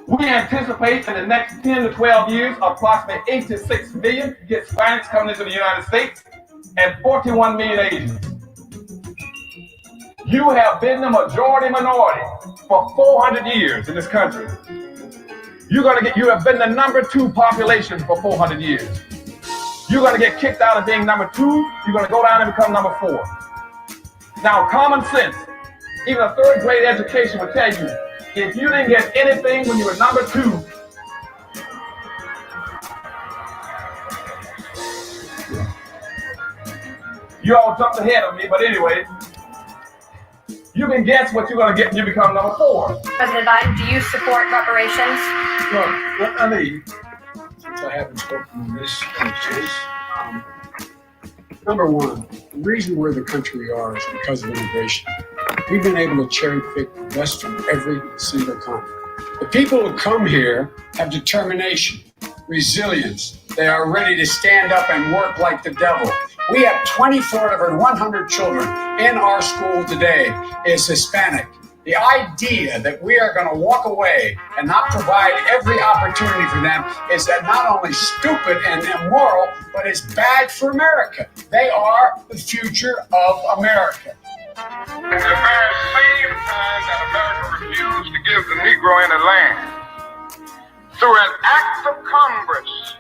We anticipate in the next 10 to 12 years, approximately 86 million Hispanics coming into the United States and 41 million Asians. You have been the majority minority for 400 years in this country. You have been the number 2 population for 400 years. You're going to get kicked out of being number 2. You're going to go down and become number 4. Now, common sense, even a 3rd grade education will tell you, if you didn't get anything when you were number 2, you all jumped ahead of me, but anyway, you can guess what you're going to get when you become number 4. President Biden, do you support reparations? Look, I mean, since I haven't spoken on this case, number one, the reason we're the country we are is because of immigration. We've been able to cherry pick the best from every single continent. The people who come here have determination, resilience. They are ready to stand up and work like the devil. We have 24 out of 100 children in our school today is Hispanic. The idea that we are going to walk away and not provide every opportunity for them is not only stupid and immoral, but it's bad for America. They are the future of America. At the very same time that America refused to give the Negro any land, through an act of Congress,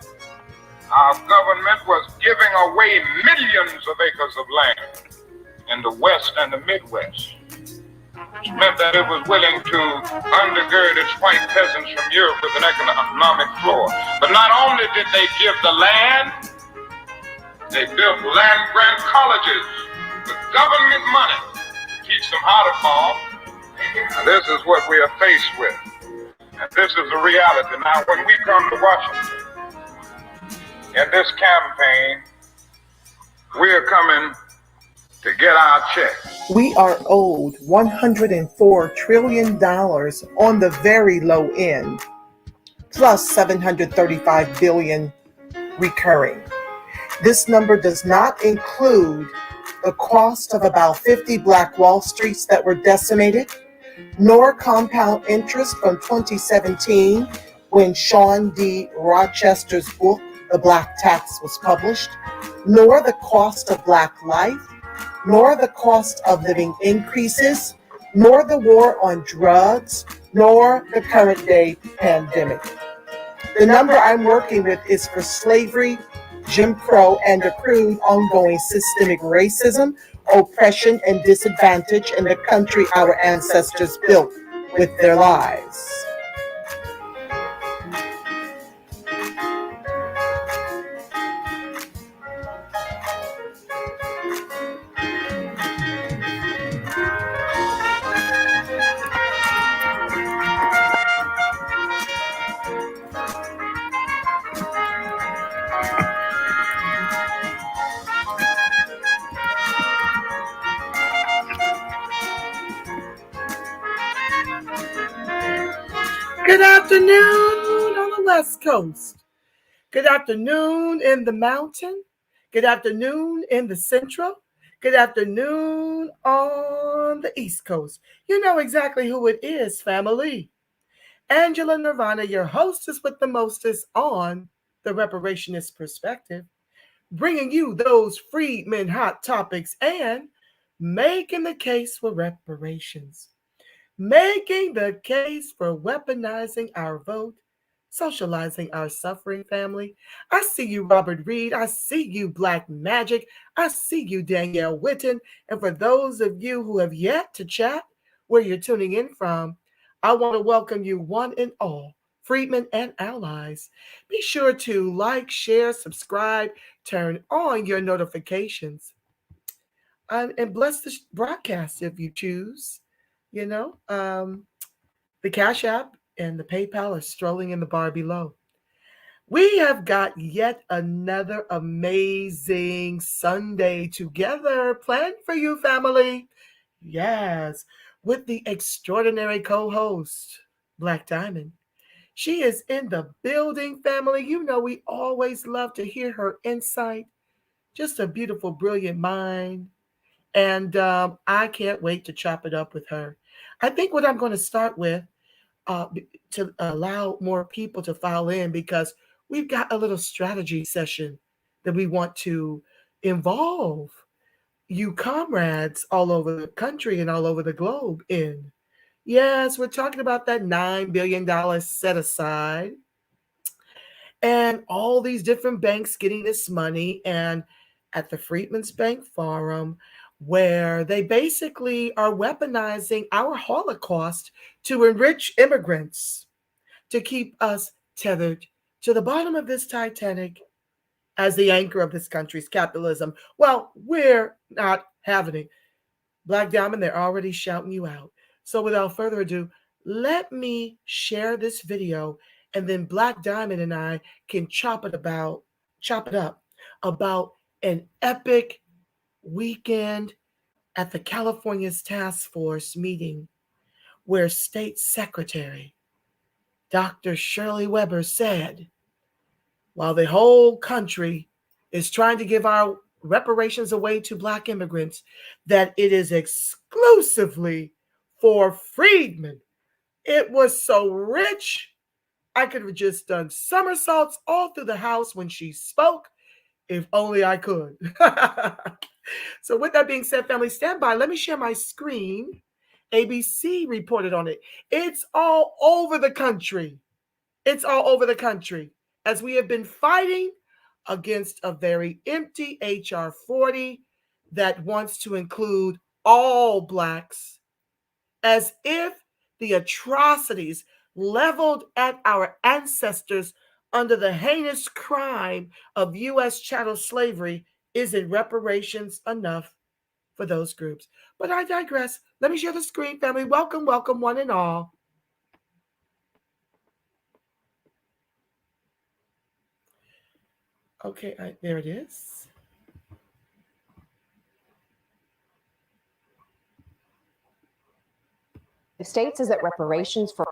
our government was giving away millions of acres of land in the West and the Midwest. Which meant that it was willing to undergird its white peasants from Europe with an economic floor. But not only did they give the land, they built land-grant colleges with government money to teach them how to farm. And this is what we are faced with. And this is the reality. Now, when we come to Washington, in this campaign, we are coming to get our check. We are owed $104 trillion on the very low end, plus $735 billion recurring. This number does not include the cost of about 50 Black Wall Streets that were decimated, nor compound interest from 2017 when Sean D. Rochester's book, The Black Tax, was published, nor the cost of Black life, nor the cost of living increases, nor the war on drugs, nor the current day pandemic. The number I'm working with is for slavery, Jim Crow, and accrued ongoing systemic racism, oppression, and disadvantage in the country our ancestors built with their lives. Good afternoon on the West Coast. Good afternoon in the mountain. Good afternoon in the central. Good afternoon on the East Coast. You know exactly who it is, family. Angela Nirvana, your hostess with the mostest on the Reparationist Perspective, bringing you those Freedmen hot topics and making the case for reparations. Making the case for weaponizing our vote, socializing our suffering, family. I see you, Robert Reed. I see you, Black Magic. I see you, Danielle Witten. And for those of you who have yet to chat where you're tuning in from, I want to welcome you one and all, Freedmen and allies. Be sure to like, share, subscribe, turn on your notifications, and bless the broadcast if you choose. You know, the Cash App and the PayPal are strolling in the bar below. We have got yet another amazing Sunday together planned for you, family. Yes, with the extraordinary co-host, Black Diamond. She is in the building, family. You know we always love to hear her insight. Just a beautiful, brilliant mind. And I can't wait to chop it up with her. I think what I'm going to start with, to allow more people to file in, because we've got a little strategy session that we want to involve you comrades all over the country and all over the globe in. Yes, we're talking about that $9 billion set aside and all these different banks getting this money. And at the Freedmen's Bank Forum, where they basically are weaponizing our Holocaust to enrich immigrants, to keep us tethered to the bottom of this Titanic as the anchor of this country's capitalism. Well, we're not having it. Black Diamond, they're already shouting you out. So without further ado, let me share this video, and then Black Diamond and I can chop it up about an epic weekend at the California's task force meeting, where State Secretary Dr. Shirley Weber said, while the whole country is trying to give our reparations away to Black immigrants, that it is exclusively for freedmen. It was so rich, I could have just done somersaults all through the house when she spoke, if only I could. So with that being said, family, stand by. Let me share my screen. ABC reported on it. It's all over the country. It's all over the country, as we have been fighting against a very empty HR 40 that wants to include all Blacks, as if the atrocities leveled at our ancestors under the heinous crime of U.S. chattel slavery isn't reparations enough for those groups. But I digress. Let me share the screen, family. Welcome, welcome, one and all. Okay, there it is. States is that reparations for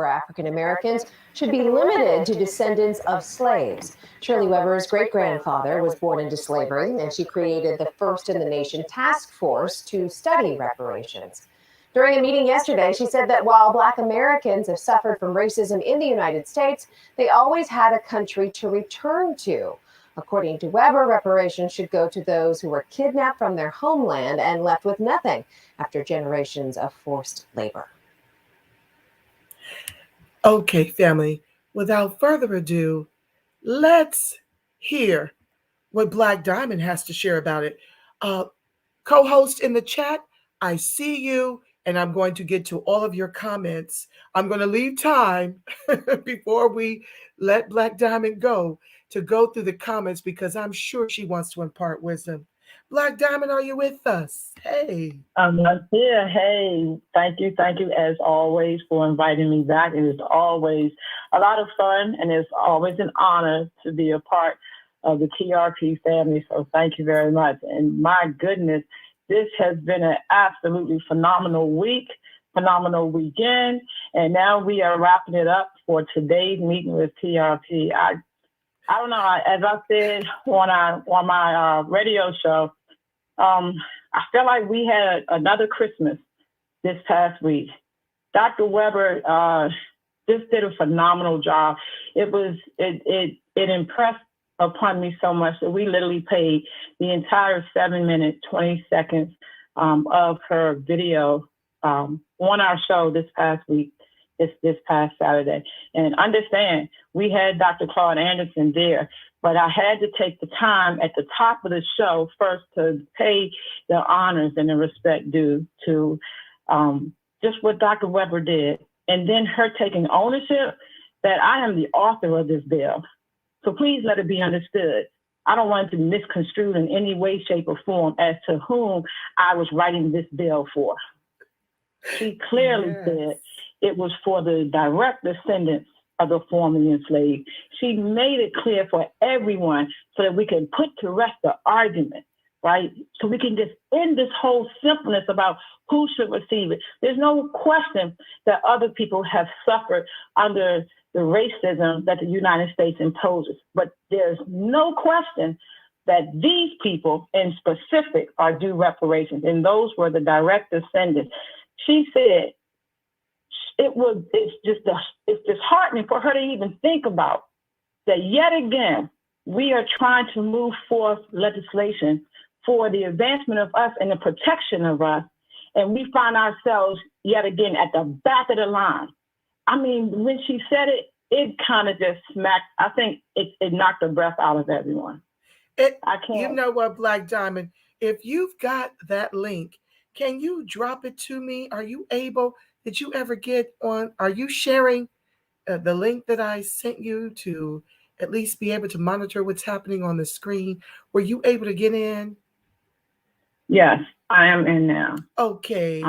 African Americans should be limited to descendants of slaves. Shirley Weber's great-grandfather was born into slavery, and she created the first in the nation task force to study reparations. During a meeting yesterday, she said that while Black Americans have suffered from racism in the United States, they always had a country to return to. According to Weber, reparations should go to those who were kidnapped from their homeland and left with nothing after generations of forced labor. Okay, family, without further ado, let's hear what Black Diamond has to share about it. Co-host in the chat, I see you, and I'm going to get to all of your comments. I'm going to leave time before we let Black Diamond go to go through the comments, because I'm sure she wants to impart wisdom. Black Diamond, are you with us? Hey. I'm here. Hey, thank you as always for inviting me back. It is always a lot of fun, and it's always an honor to be a part of the TRP family. So thank you very much. And my goodness, this has been an absolutely phenomenal week, phenomenal weekend, and now we are wrapping it up for today's meeting with TRP. I don't know, as I said on my radio show, I feel like we had another Christmas this past week. Dr. Weber just did a phenomenal job. It impressed upon me so much that we literally played the entire 7 minute, 20 seconds of her video on our show this past week. This past Saturday. And understand, we had Dr. Claude Anderson there, but I had to take the time at the top of the show first to pay the honors and the respect due to just what Dr. Weber did. And then her taking ownership that I am the author of this bill. So please let it be understood. I don't want it to be misconstrued in any way, shape, or form as to whom I was writing this bill for. She clearly said it was for the direct descendants of the formerly enslaved. She made it clear for everyone so that we can put to rest the argument, right? So we can just end this whole simpleness about who should receive it. There's no question that other people have suffered under the racism that the United States imposes, but there's no question that these people in specific are due reparations, and those were the direct descendants. She said it's disheartening for her to even think about that yet again, we are trying to move forth legislation for the advancement of us and the protection of us. And we find ourselves yet again at the back of the line. I mean, when she said it, it kind of just smacked. I think it knocked the breath out of everyone. I can't. You know what, Black Diamond? If you've got that link, can you drop it to me? Are you able? Did you ever get on? Are you sharing the link that I sent you to at least be able to monitor what's happening on the screen? Were you able to get in? Yes, I am in now. Okay.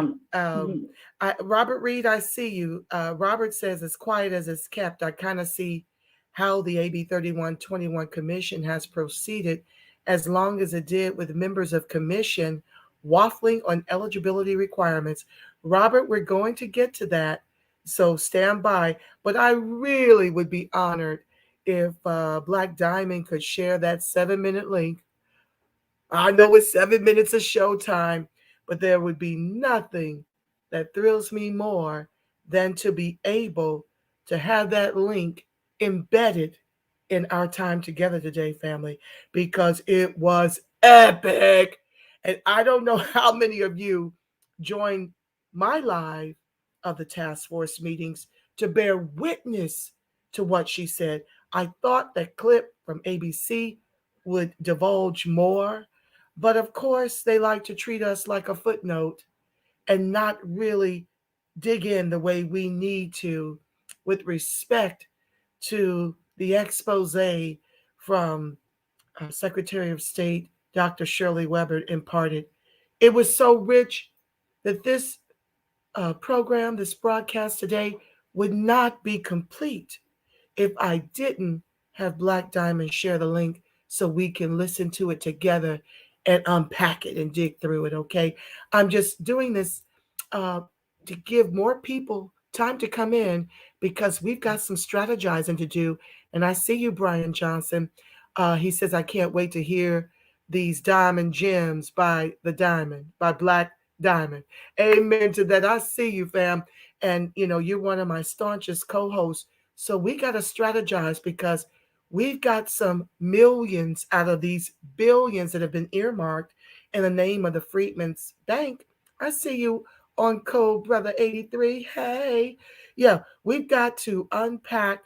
Robert Reed, I see you. Robert says, as quiet as it's kept, I kind of see how the AB 3121 Commission has proceeded as long as it did with members of Commission waffling on eligibility requirements. Robert, we're going to get to that, so stand by. But I really would be honored if Black Diamond could share that 7-minute link. I know it's 7 minutes of showtime, but there would be nothing that thrills me more than to be able to have that link embedded in our time together today, family, because it was epic. And I don't know how many of you joined my live of the task force meetings to bear witness to what she said. I thought that clip from ABC would divulge more, but of course they like to treat us like a footnote and not really dig in the way we need to with respect to the expose from Secretary of State Dr. Shirley Weber imparted. It was so rich that this program, this broadcast today, would not be complete if I didn't have Black Diamond share the link so we can listen to it together and unpack it and dig through it, okay? I'm just doing this to give more people time to come in because we've got some strategizing to do. And I see you, Brian Johnson. He says, I can't wait to hear these diamond gems by Black Diamond. Amen to that. I see you, fam. And, you're one of my staunchest co-hosts. So we got to strategize because we've got some millions out of these billions that have been earmarked in the name of the Freedmen's Bank. I see you on code, Brother 83. Hey. Yeah, we've got to unpack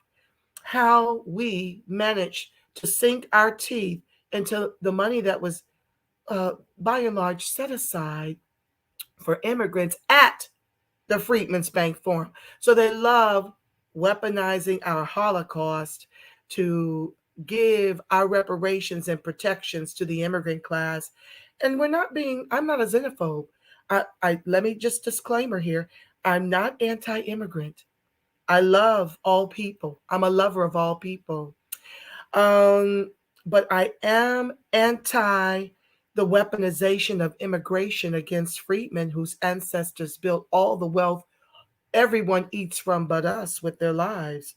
how we managed to sink our teeth into the money that was, by and large, set aside for immigrants at the Freedmen's Bank Forum. So they love weaponizing our Holocaust to give our reparations and protections to the immigrant class. And I'm not a xenophobe. Let me just disclaimer here. I'm not anti-immigrant. I love all people. I'm a lover of all people. But I am anti the weaponization of immigration against freedmen whose ancestors built all the wealth everyone eats from but us with their lives.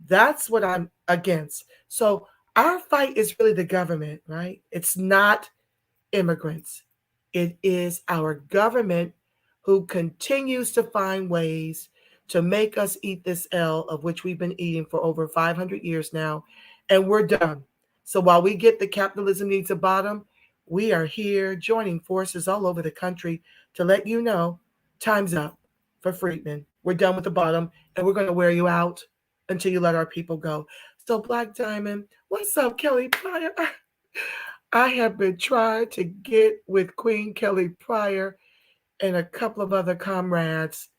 That's what I'm against. So our fight is really the government, right? It's not immigrants. It is our government who continues to find ways to make us eat this L of which we've been eating for over 500 years now, and we're done. So while we get the capitalism needs a bottom, we are here joining forces all over the country to let you know time's up for Freedmen. We're done with the bottom, and we're going to wear you out until you let our people go. So Black Diamond, what's up, Kelly Pryor? I have been trying to get with Queen Kelly Pryor and a couple of other comrades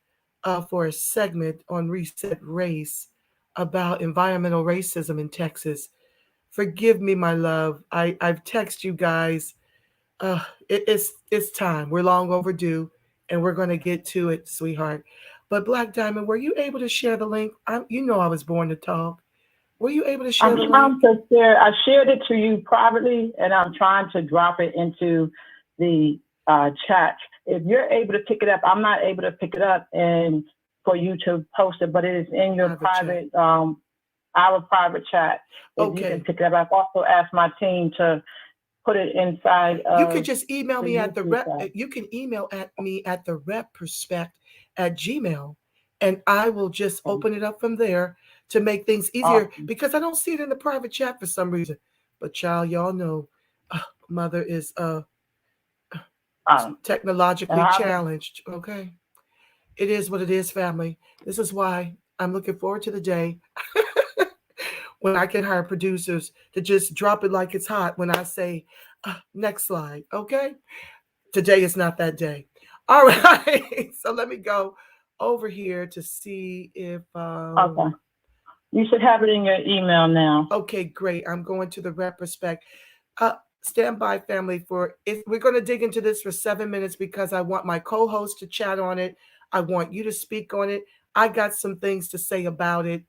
for a segment on Reset Race about environmental racism in Texas. Forgive me, my love. I've texted you guys. It's time. We're long overdue, and we're going to get to it, sweetheart. But Black Diamond, were you able to share the link? I was born to talk. Were you able to share the link? I shared it to you privately, and I'm trying to drop it into the chat. If you're able to pick it up, I'm not able to pick it up and for you to post it, but it is in your private, our private chat. If you can pick it up, I've also asked my team to put it inside. You could just email me at the rep. You can email at me at the repperspect@gmail.com, and I will just open it up from there to make things easier because I don't see it in the private chat for some reason. But child, y'all know, Mother is technologically challenged. Okay, it is what it is, family. This is why I'm looking forward to the day when I can hire producers to just drop it like it's hot when I say, next slide, okay? Today is not that day. All right, so let me go over here to see if... okay. You should have it in your email now. Okay, great. I'm going to the retrospect. Stand by, family, we're going to dig into this for 7 minutes because I want my co-host to chat on it. I want you to speak on it. I got some things to say about it.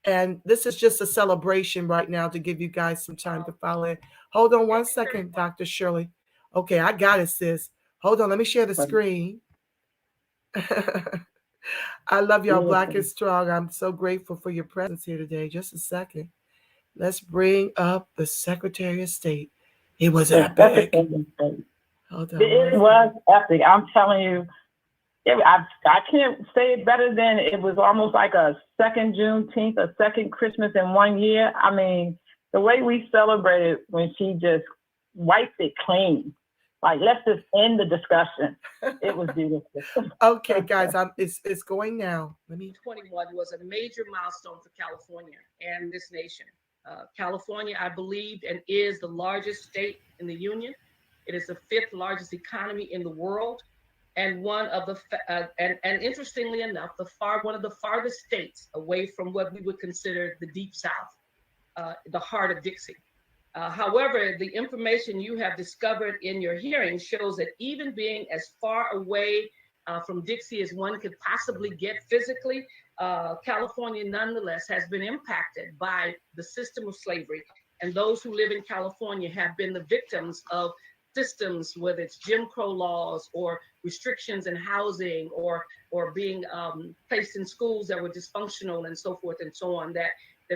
And this is just a celebration right now to give you guys some time to follow it. Hold on one second, Dr. Shirley. Okay, I got it, sis. Hold on, let me share the screen. I love y'all, Black and Strong. I'm so grateful for your presence here today. Just a second. Let's bring up the Secretary of State. It was epic. Hold on. It was epic. I'm telling you, I can't say it better than it was almost like a second Juneteenth, a second Christmas in 1 year. I mean, the way we celebrated when she just wiped it clean. Like, let's just end the discussion. It was beautiful. Okay, guys, it's going now. 2021 was a major milestone for California and this nation. California, I believe, and is the largest state in the union. It is the 5th largest economy in the world, and one of the and interestingly enough, one of the farthest states away from what we would consider the Deep South, the heart of Dixie. However, the information you have discovered in your hearing shows that even being as far away from Dixie as one could possibly get physically, California nonetheless has been impacted by the system of slavery. And those who live in California have been the victims of systems, whether it's Jim Crow laws or restrictions in housing or being placed in schools that were dysfunctional and so forth and so on, that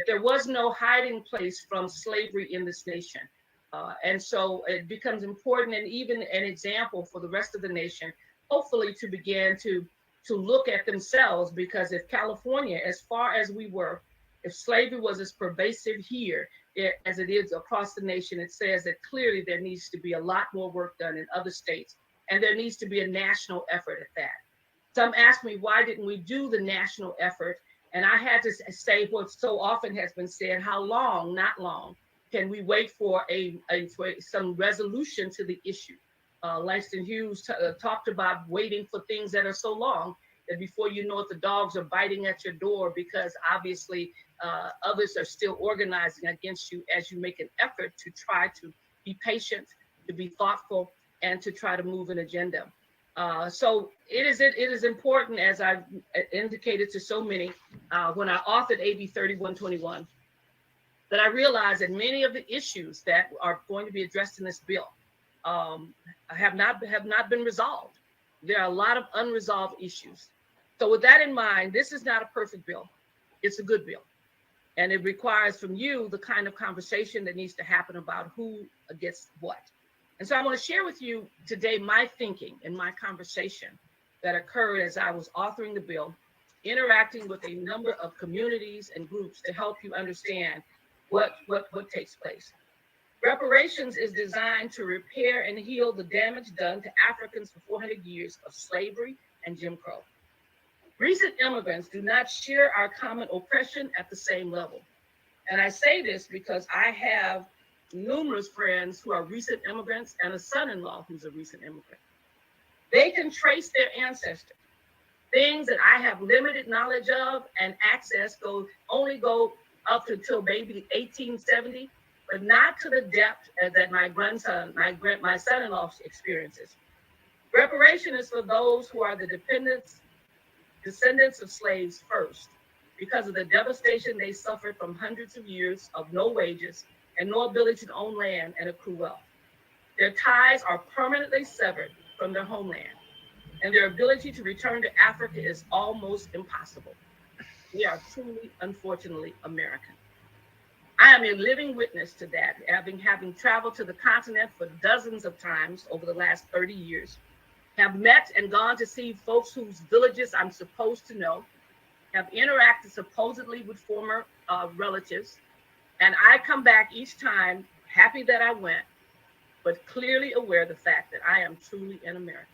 there was no hiding place from slavery in this nation. And so it becomes important and even an example for the rest of the nation, hopefully to begin to look at themselves, because if California, as far as we were, if slavery was as pervasive here as it is across the nation, it says that clearly there needs to be a lot more work done in other states, and there needs to be a national effort at that. Some ask me, why didn't we do the national effort? And I had to say what so often has been said: how long, not long, can we wait for some resolution to the issue? Langston Hughes talked about waiting for things that are so long that before you know it, the dogs are biting at your door, because obviously others are still organizing against you as you make an effort to try to be patient, to be thoughtful, and to try to move an agenda. So it is important, as I've indicated to so many, when I authored AB 3121, that I realized that many of the issues that are going to be addressed in this bill have not been resolved. There are a lot of unresolved issues. So with that in mind, this is not a perfect bill. It's a good bill. And it requires from you the kind of conversation that needs to happen about who gets what. And so I want to share with you today my thinking and my conversation that occurred as I was authoring the bill, interacting with a number of communities and groups to help you understand what takes place. Reparations is designed to repair and heal the damage done to Africans for 400 years of slavery and Jim Crow. Recent immigrants do not share our common oppression at the same level. And I say this because I have numerous friends who are recent immigrants and a son-in-law who's a recent immigrant. They can trace their ancestry. Things that I have limited knowledge of and access only go up until maybe 1870, but not to the depth that my son-in-law experiences. Reparation is for those who are the descendants of slaves first, because of the devastation they suffered from hundreds of years of no wages and no ability to own land and accrue wealth. Their ties are permanently severed from their homeland, and their ability to return to Africa is almost impossible. We are truly, unfortunately, American. I am a living witness to that, having traveled to the continent for dozens of times over the last 30 years, have met and gone to see folks whose villages I'm supposed to know, have interacted supposedly with former relatives, and I come back each time happy that I went, but clearly aware of the fact that I am truly an American.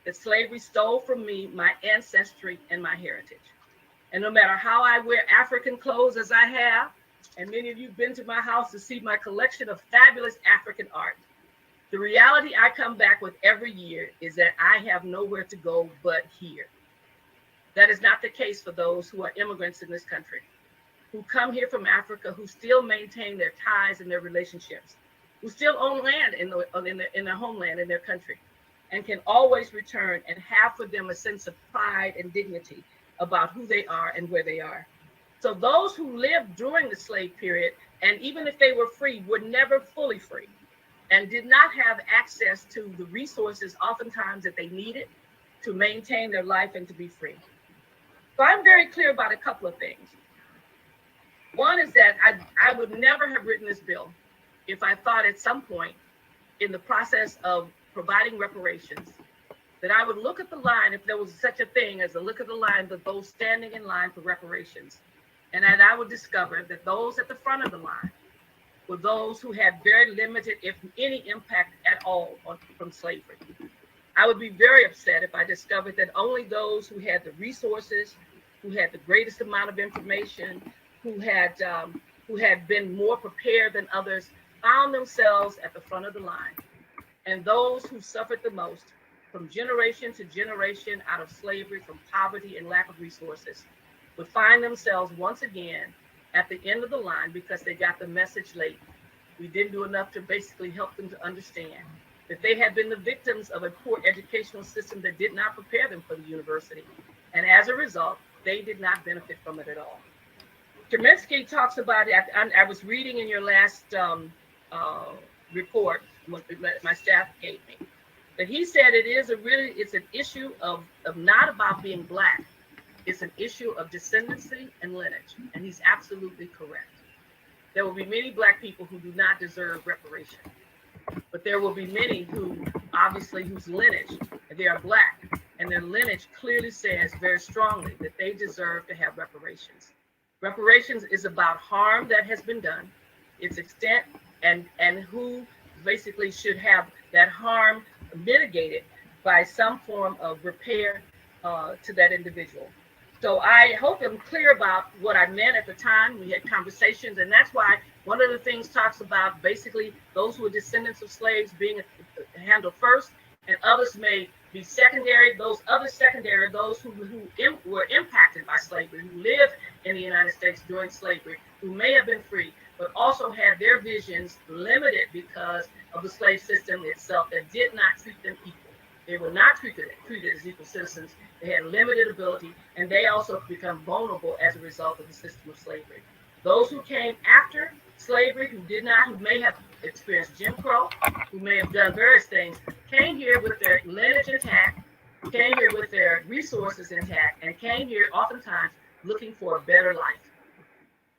That slavery stole from me my ancestry and my heritage. And no matter how I wear African clothes as I have, and many of you have been to my house to see my collection of fabulous African art, the reality I come back with every year is that I have nowhere to go but here. That is not the case for those who are immigrants in this country, who come here from Africa, who still maintain their ties and their relationships, who still own land in their homeland, in their country, and can always return and have for them a sense of pride and dignity about who they are and where they are. So those who lived during the slave period, and even if they were free, were never fully free and did not have access to the resources oftentimes that they needed to maintain their life and to be free. So I'm very clear about a couple of things. One is that I would never have written this bill if I thought at some point in the process of providing reparations that I would look at the line, if there was such a thing as a look at the line of those standing in line for reparations, and that I would discover that those at the front of the line were those who had very limited, if any, impact at all from slavery. I would be very upset if I discovered that only those who had the resources, who had the greatest amount of information, who had been more prepared than others, found themselves at the front of the line. And those who suffered the most from generation to generation out of slavery, from poverty and lack of resources, would find themselves once again at the end of the line because they got the message late. We didn't do enough to basically help them to understand that they had been the victims of a poor educational system that did not prepare them for the university. And as a result, they did not benefit from it at all. Kaminsky talks about it. I was reading in your last report, what my staff gave me, that he said it's an issue of not about being Black. It's an issue of descendancy and lineage. And he's absolutely correct. There will be many Black people who do not deserve reparation. But there will be many who, obviously, whose lineage, they are Black, and their lineage clearly says very strongly that they deserve to have reparations. Reparations is about harm that has been done, its extent, and who basically should have that harm mitigated by some form of repair to that individual. So I hope I'm clear about what I meant at the time. We had conversations, and that's why one of the things talks about basically those who are descendants of slaves being handled first, and others may be secondary. Those other secondary, those who were impacted by slavery, who lived in the United States during slavery, who may have been free, but also had their visions limited because of the slave system itself that did not treat them equal. They were not treated as equal citizens. They had limited ability, and they also become vulnerable as a result of the system of slavery. Those who came after slavery, who may have experienced Jim Crow, who may have done various things, came here with their lineage intact, came here with their resources intact, and came here oftentimes looking for a better life.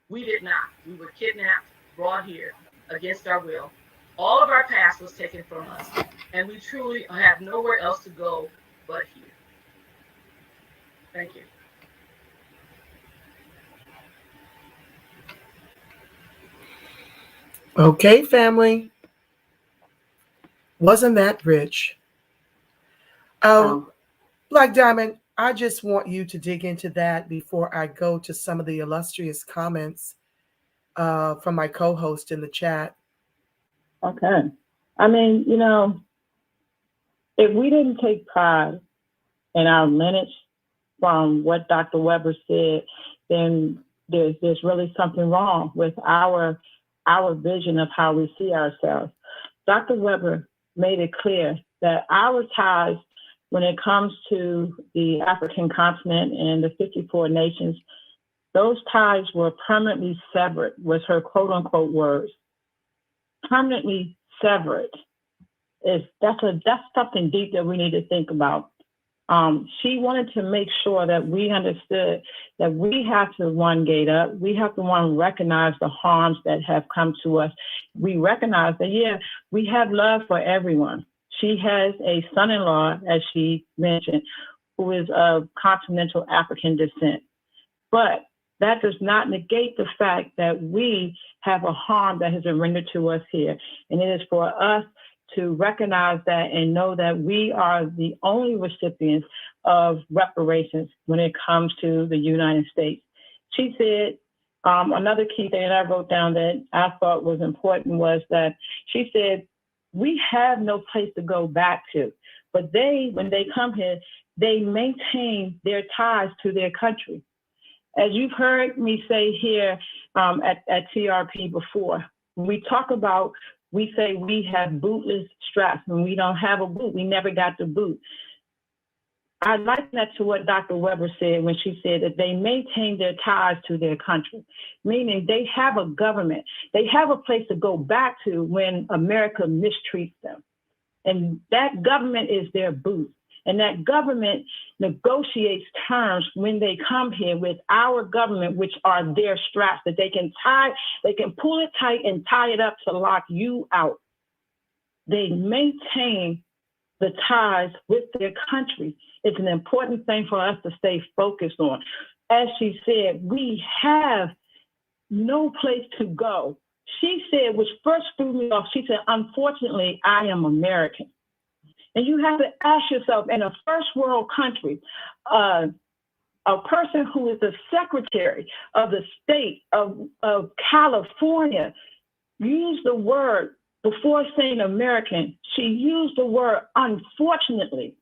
We did not. We were kidnapped, brought here against our will. All of our past was taken from us, and we truly have nowhere else to go but here. Thank you. Okay, family. Wasn't that rich? Black Diamond, I just want you to dig into that before I go to some of the illustrious comments from my co-host in the chat. Okay. I mean, if we didn't take pride in our lineage from what Dr. Weber said, then there's really something wrong with our vision of how we see ourselves. Dr. Weber made it clear that our ties, when it comes to the African continent and the 54 nations, those ties were permanently severed, was her quote unquote words. Permanently severed. That's something deep that we need to think about. She wanted to make sure that we understood that we have to, one, gate up. We have to, one, recognize the harms that have come to us. We recognize that, yeah, we have love for everyone. She has a son-in-law, as she mentioned, who is of continental African descent. But that does not negate the fact that we have a harm that has been rendered to us here. And it is for us to recognize that and know that we are the only recipients of reparations when it comes to the United States. She said, another key thing that I wrote down that I thought was important was that she said, we have no place to go back to, but when they come here, they maintain their ties to their country. As you've heard me say here at TRP before, when we talk about, we say we have bootless straps. When we don't have a boot, we never got the boot. I liken that to what Dr. Weber said when she said that they maintain their ties to their country, meaning they have a government. They have a place to go back to when America mistreats them. And that government is their boot. And that government negotiates terms when they come here with our government, which are their straps that they can pull it tight and tie it up to lock you out. They maintain the ties with their country. It's an important thing for us to stay focused on. As she said, we have no place to go. She said, which first threw me off, she said, unfortunately, I am American. And you have to ask yourself, in a first world country, a person who is the secretary of the state of California used the word, before saying American, she used the word unfortunately.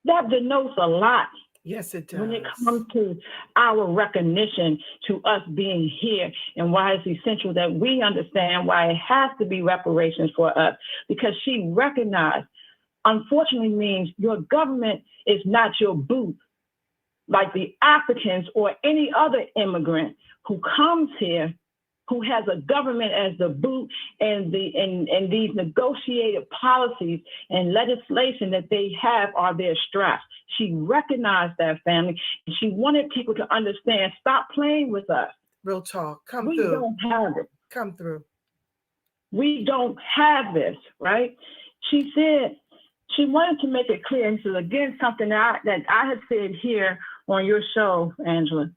That denotes a lot. Yes, it does. When it comes to our recognition to us being here and why it's essential that we understand why it has to be reparations for us, because she recognized, unfortunately means your government is not your boot, like the Africans or any other immigrant who comes here, who has a government as the boot and these negotiated policies and legislation that they have are their straps. She recognized that, family, and she wanted people to understand, stop playing with us. Real talk. Come we through. We don't have it. Come through. We don't have this, right? She said she wanted to make it clear, and this is again something that I had said here on your show, Angela.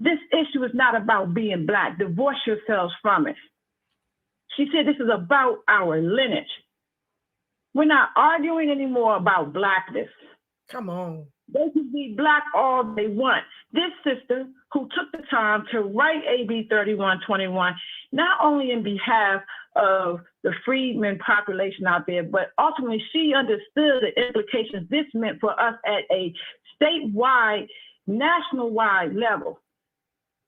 This issue is not about being Black. Divorce yourselves from it. She said this is about our lineage. We're not arguing anymore about Blackness. Come on. They can be Black all they want. This sister who took the time to write AB 3121, not only in behalf of the freedmen population out there, but ultimately she understood the implications this meant for us at a statewide, national-wide level.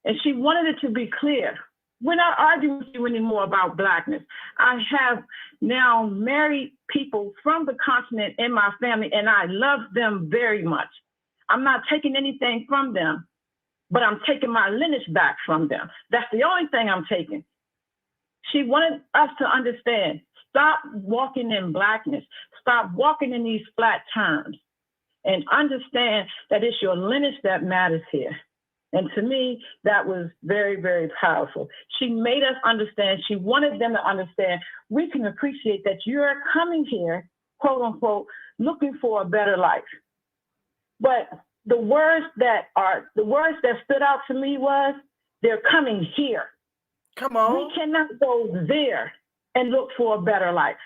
And she wanted it to be clear. We're not arguing with you anymore about Blackness. I have now married people from the continent in my family, and I love them very much. I'm not taking anything from them, but I'm taking my lineage back from them. That's the only thing I'm taking. She wanted us to understand, stop walking in Blackness, stop walking in these flat terms, and understand that it's your lineage that matters here. And to me, that was very, very powerful. She made us understand, she wanted them to understand, we can appreciate that you're coming here, quote unquote, looking for a better life. But the words that stood out to me was, they're coming here. Come on. We cannot go there and look for a better life.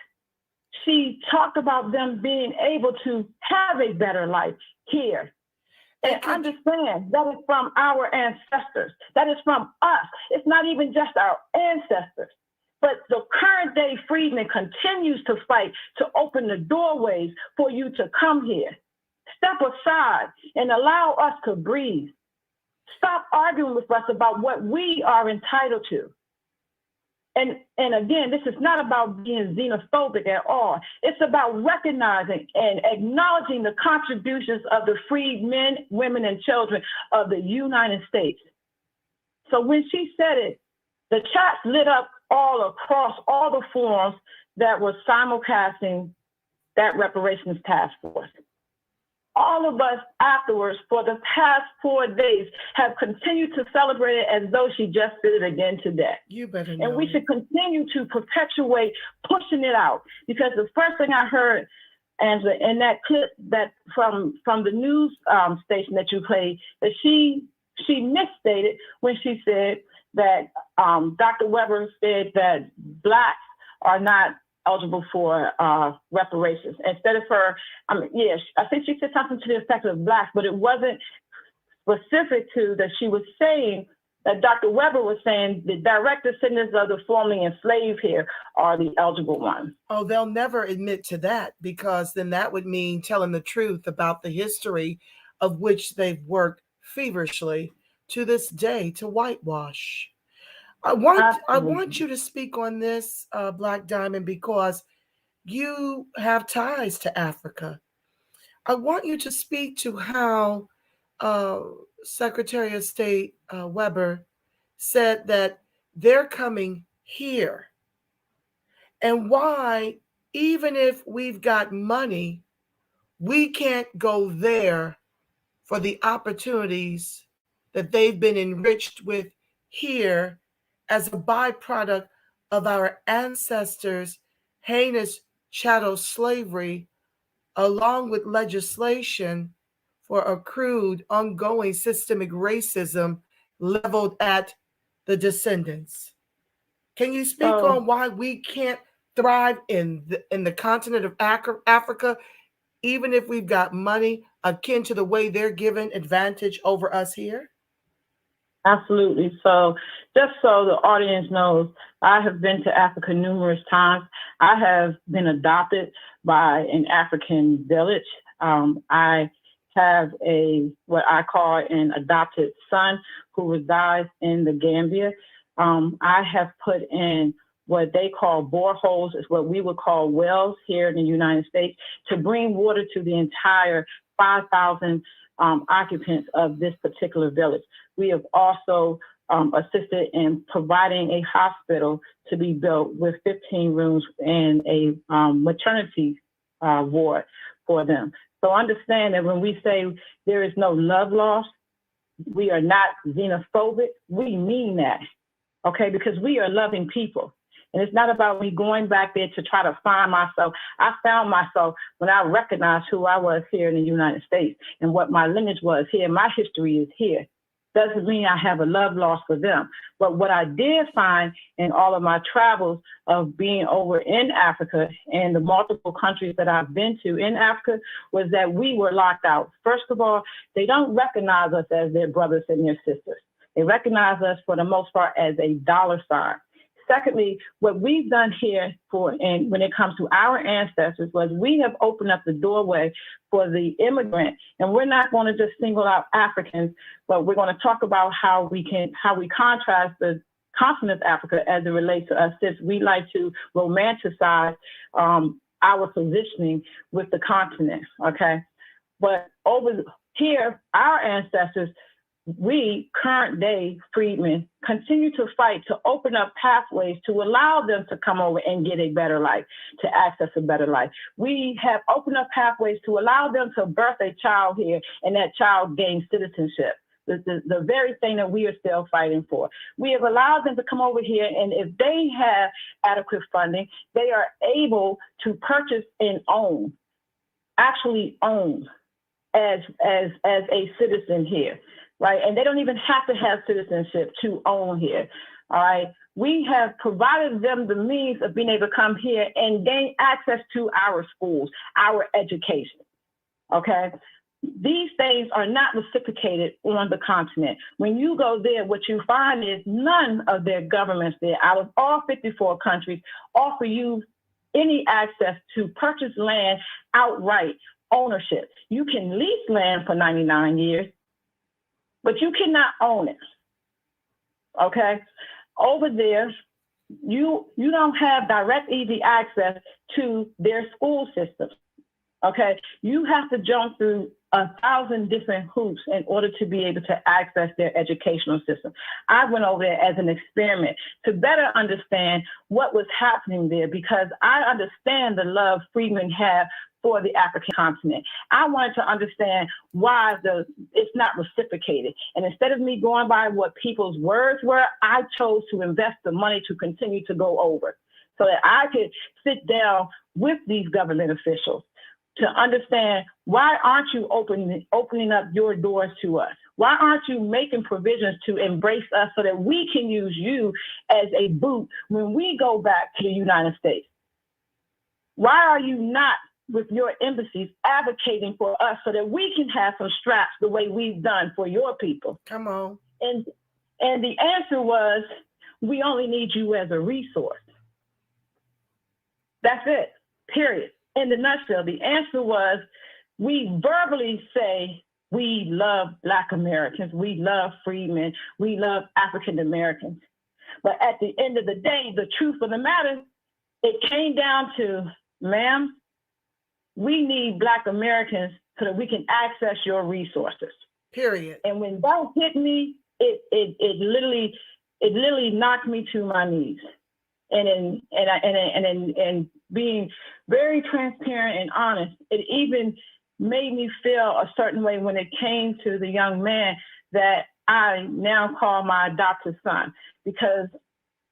She talked about them being able to have a better life here. And understand that is from our ancestors. That is from us. It's not even just our ancestors. But the current day freedmen continues to fight to open the doorways for you to come here. Step aside and allow us to breathe. Stop arguing with us about what we are entitled to. And again, this is not about being xenophobic at all. It's about recognizing and acknowledging the contributions of the freed men, women, and children of the United States. So when she said it, the chat lit up all across all the forums that were simulcasting that reparations task force. All of us afterwards, for the past 4 days, have continued to celebrate it as though she just did it again today. You better know. And we should continue to perpetuate pushing it out, because the first thing I heard Angela, in that clip that from the news station that you played, that she misstated when she said that Dr. Weber said that Blacks are not eligible for reparations. Instead of her, I think she said something to the effect of Blacks, but it wasn't specific to that. She was saying that Dr. Weber was saying the direct descendants of the formerly enslaved here are the eligible ones. Oh, they'll never admit to that, because then that would mean telling the truth about the history of which they've worked feverishly to this day to whitewash. I want you to speak on this, Black Diamond, because you have ties to Africa. I want you to speak to how Secretary of State Weber said that they're coming here, and why, even if we've got money, we can't go there for the opportunities that they've been enriched with here as a byproduct of our ancestors' heinous chattel slavery, along with legislation for accrued ongoing systemic racism leveled at the descendants. Can you speak on why we can't thrive in the continent of Africa, even if we've got money akin to the way they're given advantage over us here? Absolutely. So just so the audience knows, I have been to Africa numerous times. I have been adopted by an African village. I have what I call an adopted son who resides in the Gambia. I have put in what they call boreholes, is what we would call wells here in the United States, to bring water to the entire 5,000 occupants of this particular village. We have also assisted in providing a hospital to be built with 15 rooms and a maternity ward for them. So understand that when we say there is no love lost, we are not xenophobic. We mean that, okay? Because we are loving people. And it's not about me going back there to try to find myself. I found myself when I recognized who I was here in the United States and what my lineage was here. My history is here. Doesn't mean I have a love lost for them. But what I did find in all of my travels of being over in Africa and the multiple countries that I've been to in Africa was that we were locked out. First of all, they don't recognize us as their brothers and their sisters. They recognize us for the most part as a dollar sign. Secondly, what we've done here and when it comes to our ancestors was we have opened up the doorway for the immigrant. And we're not going to just single out Africans, but we're going to talk about how we contrast the continent of Africa as it relates to us, since we like to romanticize our positioning with the continent, okay? But over here, our ancestors, we, current day freedmen, continue to fight to open up pathways to allow them to come over and get a better life, to access a better life. We have opened up pathways to allow them to birth a child here and that child gain citizenship. The very thing that we are still fighting for. We have allowed them to come over here, and if they have adequate funding, they are able to purchase and own, actually own as a citizen here. Right, and they don't even have to have citizenship to own here. All right, we have provided them the means of being able to come here and gain access to our schools, our education. Okay, these things are not reciprocated on the continent. When you go there, what you find is none of their governments there, out of all 54 countries, offer you any access to purchase land outright ownership. You can lease land for 99 years. But you cannot own it, okay? Over there, you don't have direct, easy access to their school systems, okay? You have to jump through 1,000 different hoops in order to be able to access their educational system. I went over there as an experiment to better understand what was happening there, because I understand the love freedmen have for the African continent. I wanted to understand why it's not reciprocated. And instead of me going by what people's words were, I chose to invest the money to continue to go over so that I could sit down with these government officials, to understand, why aren't you opening up your doors to us? Why aren't you making provisions to embrace us so that we can use you as a boot when we go back to the United States? Why are you not with your embassies advocating for us so that we can have some straps the way we've done for your people? Come on. And the answer was, we only need you as a resource. That's it, period. In the nutshell, the answer was, we verbally say we love Black Americans, we love freedmen, we love African Americans. But at the end of the day, the truth of the matter, it came down to, ma'am, we need Black Americans so that we can access your resources. Period. And when that hit me, it literally knocked me to my knees. And being very transparent and honest, it even made me feel a certain way when it came to the young man that I now call my adopted son, because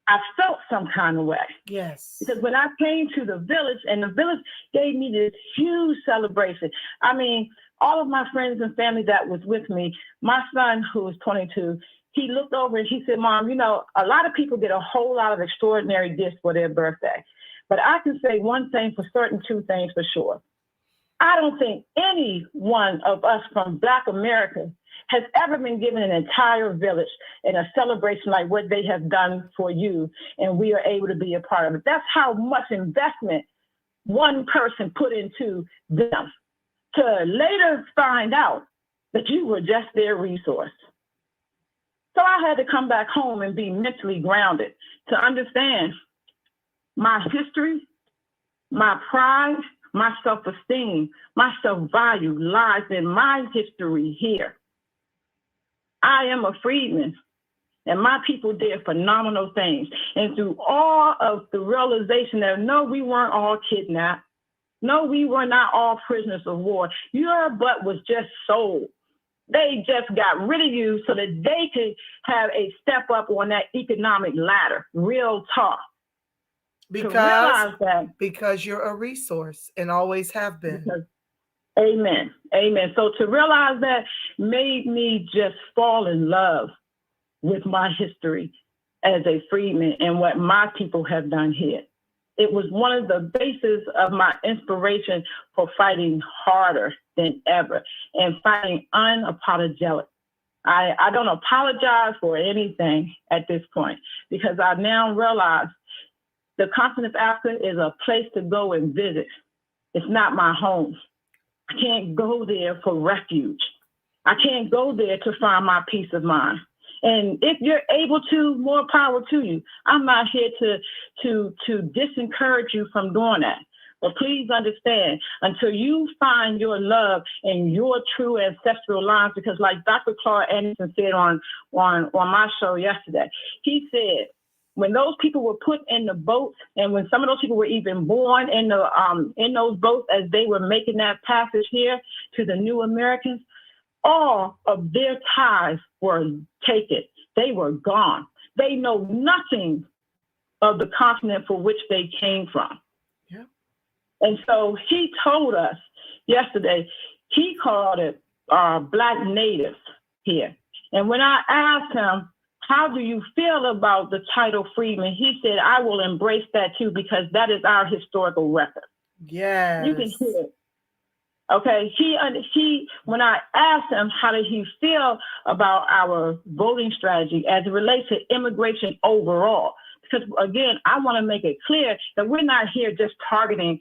I felt some kind of way. Yes. Because when I came to the village, and the village gave me this huge celebration. I mean, all of my friends and family that was with me, my son, who was 22, he looked over and he said, Mom, you know, a lot of people get a whole lot of extraordinary gifts for their birthday. But I can say one thing for certain, two things for sure. I don't think any one of us from Black America has ever been given an entire village and a celebration like what they have done for you, and we are able to be a part of it. That's how much investment one person put into them, to later find out that you were just their resource. So I had to come back home and be mentally grounded to understand my history, my pride, my self-esteem, my self-value lies in my history here. I am a freedman, and my people did phenomenal things. And through all of the realization that, no, we weren't all kidnapped. No, we were not all prisoners of war. Your butt was just sold. They just got rid of you so that they could have a step up on that economic ladder. Real talk. Because you're a resource and always have been. Amen. Amen. So to realize that made me just fall in love with my history as a freedman and what my people have done here. It was one of the bases of my inspiration for fighting harder than ever and fighting unapologetic. I don't apologize for anything at this point, because I now realize the continent of Africa is a place to go and visit. It's not my home. I can't go there for refuge. I can't go there to find my peace of mind. And if you're able to, more power to you. I'm not here to disencourage you from doing that. But please understand, until you find your love and your true ancestral lines, because like Dr. Claude Anderson said on my show yesterday, he said, when those people were put in the boats, and when some of those people were even born in those boats as they were making that passage here to the new Americans, all of their ties were taken. They were gone. They know nothing of the continent for which they came from. Yeah. And so he told us yesterday, he called it Black natives here. And when I asked him, how do you feel about the title freedman? He said, I will embrace that too, because that is our historical record. Yes. You can hear it. Okay, he when I asked him how did he feel about our voting strategy as it relates to immigration overall, because again, I want to make it clear that we're not here just targeting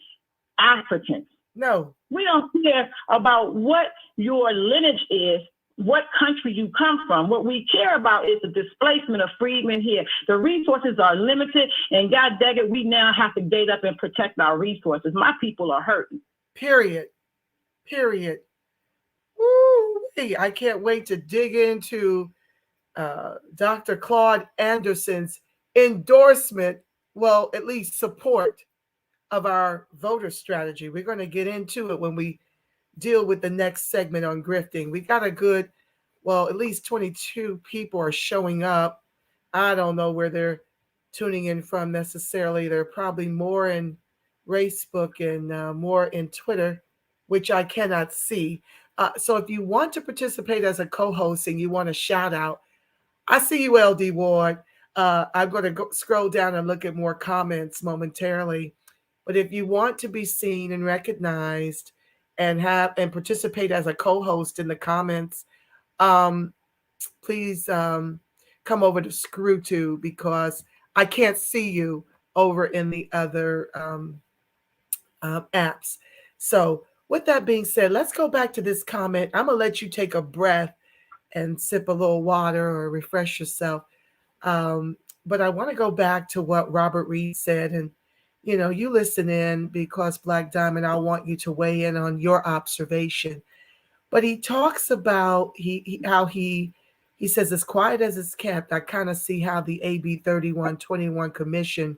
Africans. No. We don't care about what your lineage is, what country you come from. What we care about is the displacement of freedmen here. The resources are limited, and God dang it, we now have to gate up and protect our resources. My people are hurting. Period. Woo, I can't wait to dig into Dr. Claude Anderson's endorsement, well, at least support of our voter strategy. We're going to get into it when we deal with the next segment on grifting. We got a good, well, at least 22 people are showing up. I don't know where they're tuning in from necessarily. They're probably more in Facebook and more in Twitter. which I cannot see. So if you want to participate as a co-host and you want a shout out, I see you, LD Ward. I'm going to go scroll down and look at more comments momentarily. But if you want to be seen and recognized and participate as a co-host in the comments, please come over to ScrewTube, because I can't see you over in the other apps. So with that being said, let's go back to this comment. I'm going to let you take a breath and sip a little water or refresh yourself. But I want to go back to what Robert Reed said. And, you know, you listen in, because Black Diamond, I want you to weigh in on your observation. But he talks about how he says, as quiet as it's kept, I kind of see how the AB 3121 Commission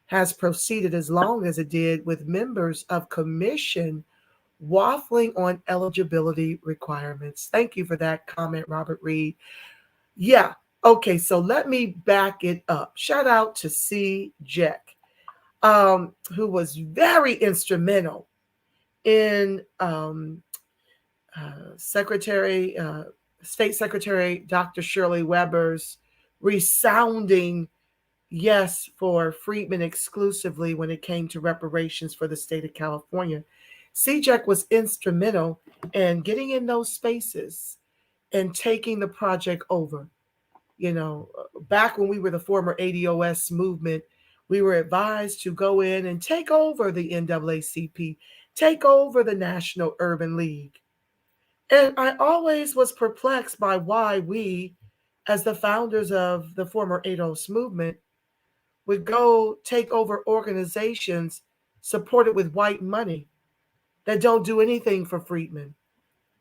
has proceeded as long as it did, with members of commission waffling on eligibility requirements. Thank you for that comment, Robert Reed. Yeah. Okay. So let me back it up. Shout out to C. Jack, who was very instrumental in State Secretary Dr. Shirley Weber's resounding yes for Freedmen exclusively when it came to reparations for the state of California. CJEC was instrumental in getting in those spaces and taking the project over. You know, back when we were the former ADOS movement, we were advised to go in and take over the NAACP, take over the National Urban League. And I always was perplexed by why we, as the founders of the former ADOS movement, would go take over organizations supported with white money that don't do anything for freedmen.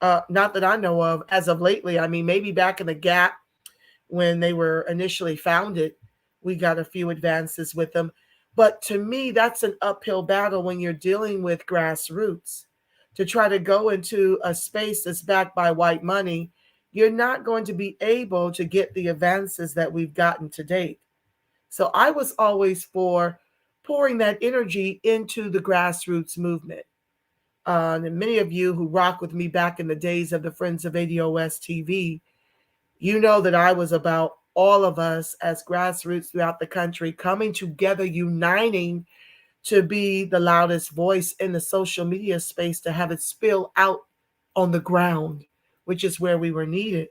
Not that I know of as of lately. I mean, maybe back in the gap when they were initially founded, we got a few advances with them. But to me, that's an uphill battle when you're dealing with grassroots. To try to go into a space that's backed by white money, you're not going to be able to get the advances that we've gotten to date. So I was always for pouring that energy into the grassroots movement. And many of you who rock with me back in the days of the Friends of ADOS TV, you know that I was about all of us as grassroots throughout the country coming together, uniting to be the loudest voice in the social media space, to have it spill out on the ground, which is where we were needed.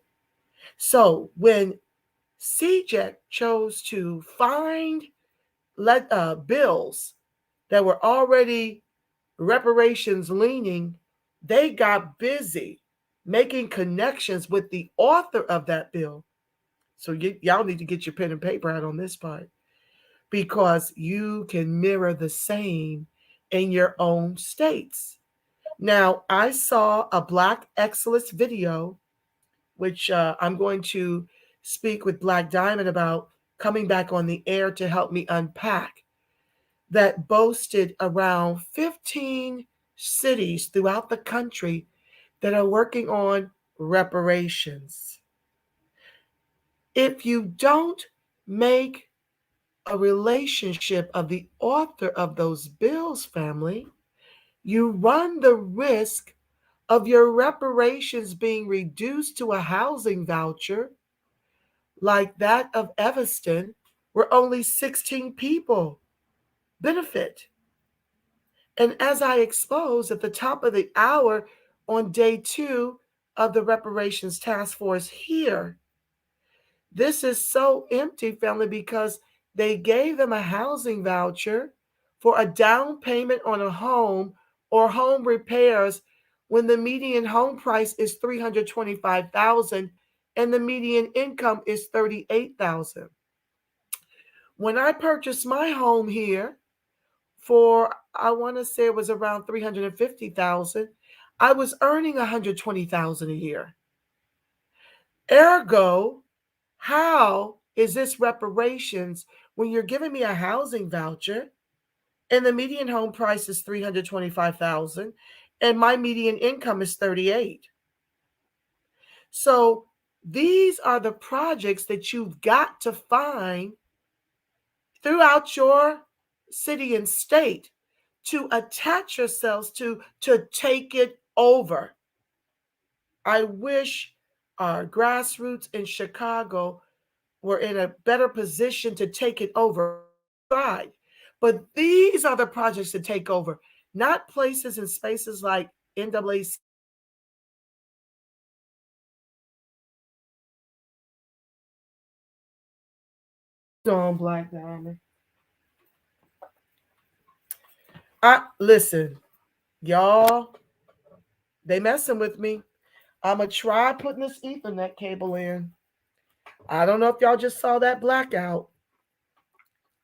So when CJEC chose to find bills that were already reparations leaning, they got busy making connections with the author of that bill. So y'all need to get your pen and paper out on this part, because you can mirror the same in your own states. Now, I saw a Black Excellence video, which I'm going to speak with Black Diamond about coming back on the air to help me unpack, that boasted around 15 cities throughout the country that are working on reparations. If you don't make a relationship of the author of those bills, family, you run the risk of your reparations being reduced to a housing voucher like that of Evanston, where only 16 people benefit. And as I exposed at the top of the hour on day 2 of the reparations task force here, this is so empty, family, because they gave them a housing voucher for a down payment on a home or home repairs when the median home price is $325,000 and the median income is $38,000. When I purchased my home here for, I want to say it was around $350,000, I was earning $120,000 a year. Ergo, how is this reparations when you're giving me a housing voucher and the median home price is $325,000 and my median income is $38,000? So these are the projects that you've got to find throughout your city and state to attach yourselves to take it over. I wish our grassroots in Chicago were in a better position to take it over. Right. But these are the projects to take over, not places and spaces like NAACP. On Black Diamond. Listen, y'all, they messing with me. I'ma try putting this Ethernet cable in. I don't know if y'all just saw that blackout,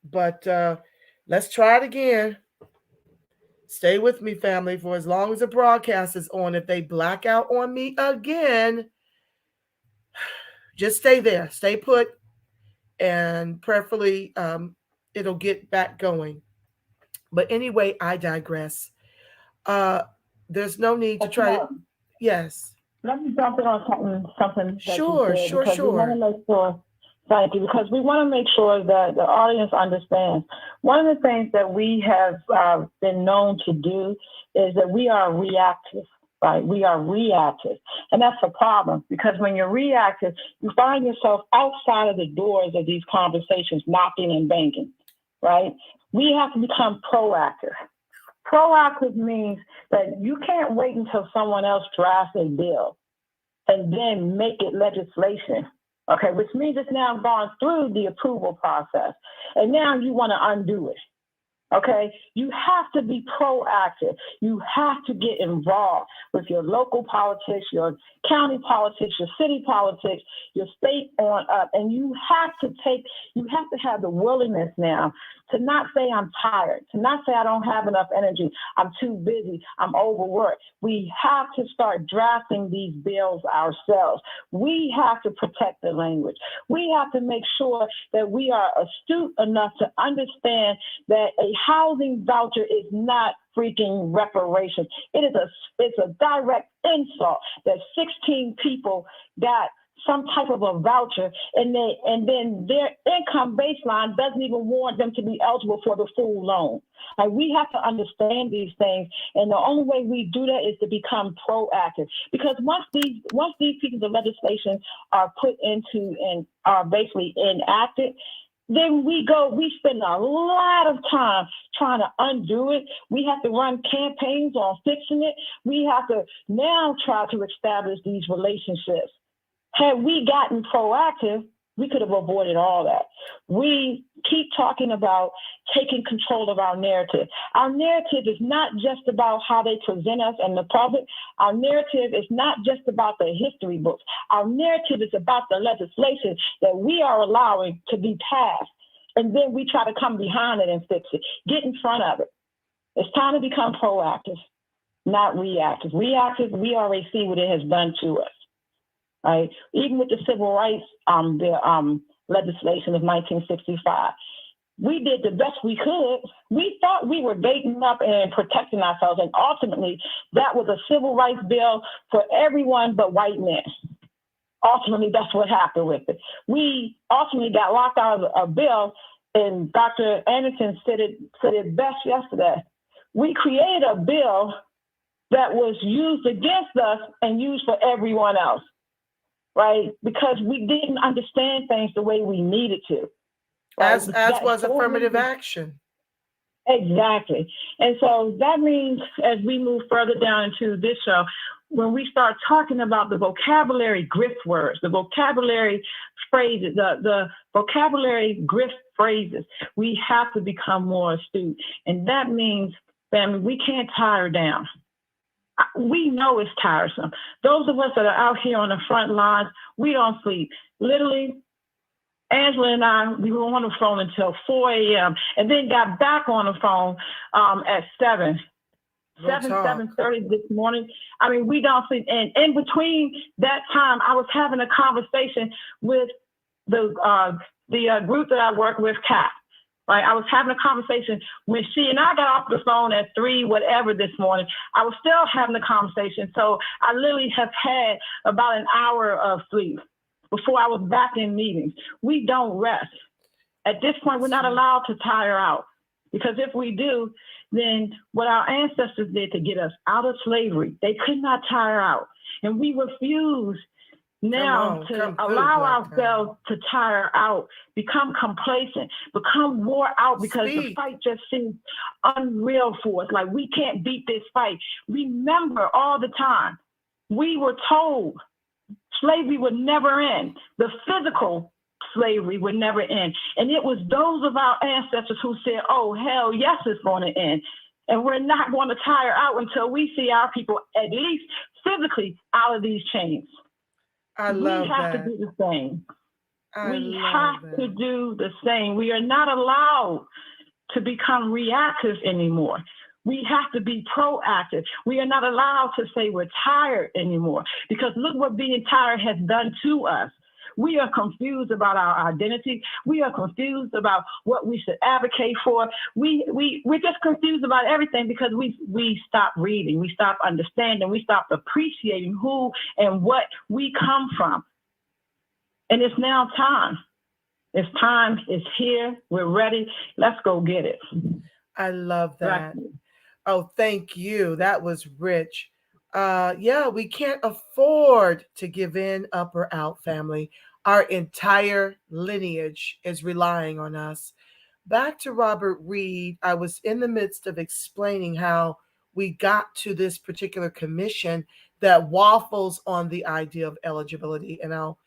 but let's try it again. Stay with me, family, for as long as the broadcast is on. If they black out on me again, just stay there. Stay put, and prayerfully it'll get back going. But anyway, I digress. There's no need to try to... Yes. Let me jump in on something that Sure. we want to make sure. Thank you, because we want to make sure that the audience understands. One of the things that we have been known to do is that we are reactive, right? We are reactive. And that's a problem, because when you're reactive, you find yourself outside of the doors of these conversations, knocking and banging, right? We have to become proactive. Proactive means that you can't wait until someone else drafts a bill and then make it legislation. Okay, which means it's now gone through the approval process, and now you want to undo it. Okay, you have to be proactive. You have to get involved with your local politics, your county politics, your city politics, your state on up, and you have to have the willingness now to not say I'm tired, to not say I don't have enough energy, I'm too busy, I'm overworked. We have to start drafting these bills ourselves. We have to protect the language. We have to make sure that we are astute enough to understand that a housing voucher is not freaking reparations. It's a direct insult that 16 people got some type of a voucher, and then their income baseline doesn't even warrant them to be eligible for the full loan. Like, we have to understand these things, and the only way we do that is to become proactive. Because once these pieces of legislation are put into and are basically enacted, then we spend a lot of time trying to undo it. We have to run campaigns on fixing it. We have to now try to establish these relationships. Had we gotten proactive, we could have avoided all that. We keep talking about taking control of our narrative. Our narrative is not just about how they present us and the public. Our narrative is not just about the history books. Our narrative is about the legislation that we are allowing to be passed. And then we try to come behind it and fix it, get in front of it. It's time to become proactive, not reactive. Reactive, we already see what it has done to us. Right? Even with the civil rights legislation of 1965, we did the best we could. We thought we were baiting up and protecting ourselves, and ultimately that was a civil rights bill for everyone but white men. Ultimately, that's what happened with it. We ultimately got locked out of a bill, and Dr. Anderson said it best yesterday. We created a bill that was used against us and used for everyone else. Right? Because we didn't understand things the way we needed to. Right? As was affirmative action. Exactly. And so that means, as we move further down into this show, when we start talking about the vocabulary GRIFT words, the vocabulary phrases, the vocabulary GRIFT phrases, we have to become more astute. And that means, family, we can't tire down. We know it's tiresome. Those of us that are out here on the front lines, we don't sleep. Literally, Angela and I, we were on the phone until 4 a.m. and then got back on the phone at 7:30 this morning. I mean, we don't sleep. And in between that time, I was having a conversation with the group that I work with, CAT. Right, I was having a conversation when she and I got off the phone at 3 whatever this morning. I was still having a conversation. So I literally have had about an hour of sleep before I was back in meetings. We don't rest. At this point, we're not allowed to tire out. Because if we do, then what our ancestors did to get us out of slavery, they could not tire out. And we refuse now to allow ourselves to tire out, become complacent, become wore out because the fight just seems unreal for us. Like we can't beat this fight. Remember all the time, we were told slavery would never end. The physical slavery would never end. And it was those of our ancestors who said, oh, hell yes, it's going to end. And we're not going to tire out until we see our people at least physically out of these chains. We have to do the same. We have to do the same. We are not allowed to become reactive anymore. We have to be proactive. We are not allowed to say we're tired anymore, because look what being tired has done to us. We are confused about our identity. We are confused about what we should advocate for. We're just confused about everything because we stopped reading, we stopped understanding, we stopped appreciating who and what we come from. And it's now time. It's time. It's here. We're ready. Let's go get it. I love that. Oh, thank you. That was rich. Yeah, we can't afford to give in, up, or out, family. Our entire lineage is relying on us. Back to Robert Reed, I was in the midst of explaining how we got to this particular commission that waffles on the idea of eligibility, and I'll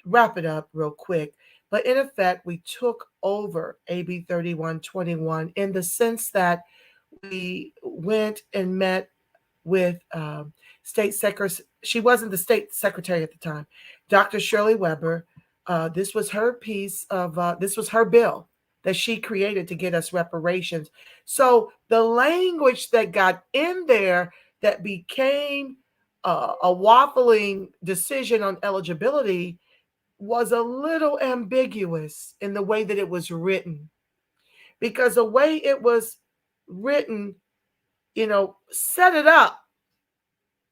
wrap it up real quick. But in effect, we took over AB 3121 in the sense that we went and met with State Secretary. She wasn't the State Secretary at the time, Dr. Shirley Weber. This was her piece of, this was her bill that she created to get us reparations. So the language that got in there that became a waffling decision on eligibility was a little ambiguous in the way that it was written, because the way it was written, set it up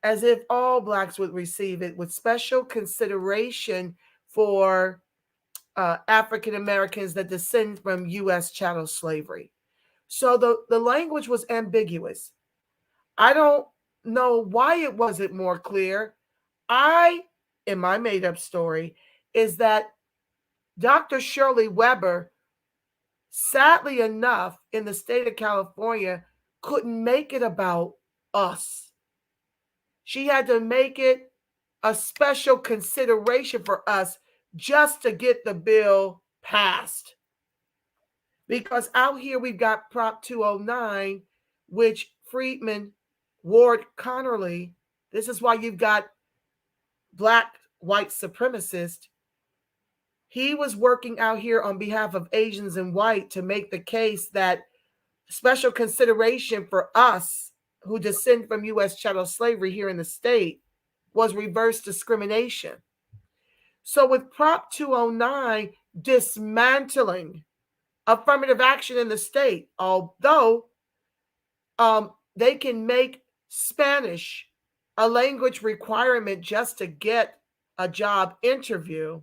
as if all Blacks would receive it, with special consideration for African Americans that descend from U.S. chattel slavery. So the language was ambiguous. I don't know why it wasn't more clear. In my made-up story, is that Dr. Shirley Weber, sadly enough, in the state of California, couldn't make it about us. She had to make it a special consideration for us just to get the bill passed. Because out here we've got Prop 209, which Freedmen, Ward Connerly, this is why you've got Black white supremacist. He was working out here on behalf of Asians and white to make the case that special consideration for us who descend from U.S. chattel slavery here in the state was reverse discrimination. So with Prop 209 dismantling affirmative action in the state, although they can make Spanish a language requirement just to get a job interview,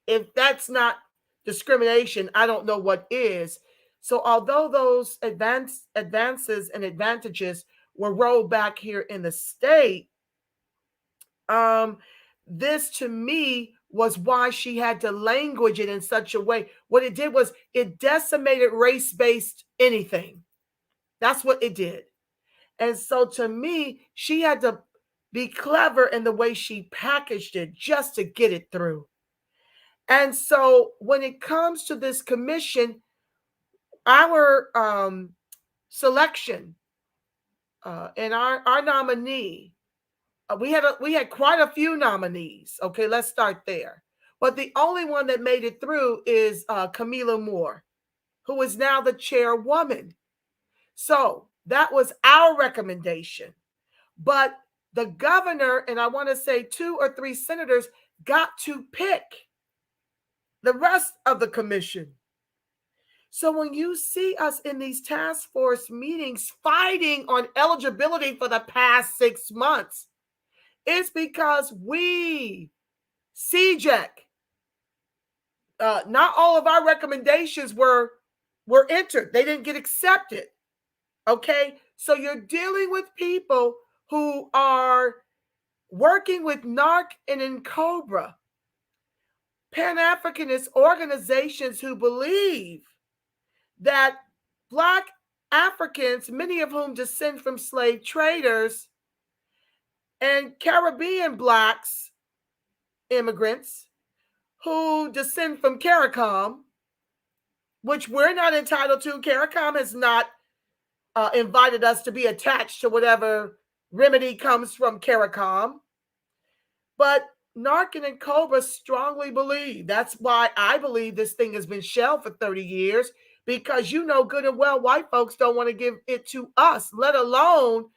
if that's not discrimination, I don't know what is. So although those advances and advantages were rolled back here in the state, this to me was why she had to language it in such a way. What it did was it decimated race-based anything. That's what it did. And so to me, she had to be clever in the way she packaged it just to get it through. And so when it comes to this commission, our selection and our nominee, we had quite a few nominees. Okay, let's start there. But the only one that made it through is Camilla Moore, who is now the chairwoman. So that was our recommendation. But the governor, and I want to say 2 or 3 senators, got to pick the rest of the commission. So when you see us in these task force meetings fighting on eligibility for the past 6 months, it's because we, CJEC, not all of our recommendations were were entered. They didn't get accepted. Okay? So you're dealing with people who are working with NARC and NCOBRA, Pan-Africanist organizations who believe that Black Africans, many of whom descend from slave traders, and Caribbean Blacks, immigrants, who descend from CARICOM, which we're not entitled to. CARICOM has not invited us to be attached to whatever remedy comes from CARICOM. But NARC and NCOBRA strongly believe. That's why I believe this thing has been shelved for 30 years, because you know good and well white folks don't want to give it to us, let alone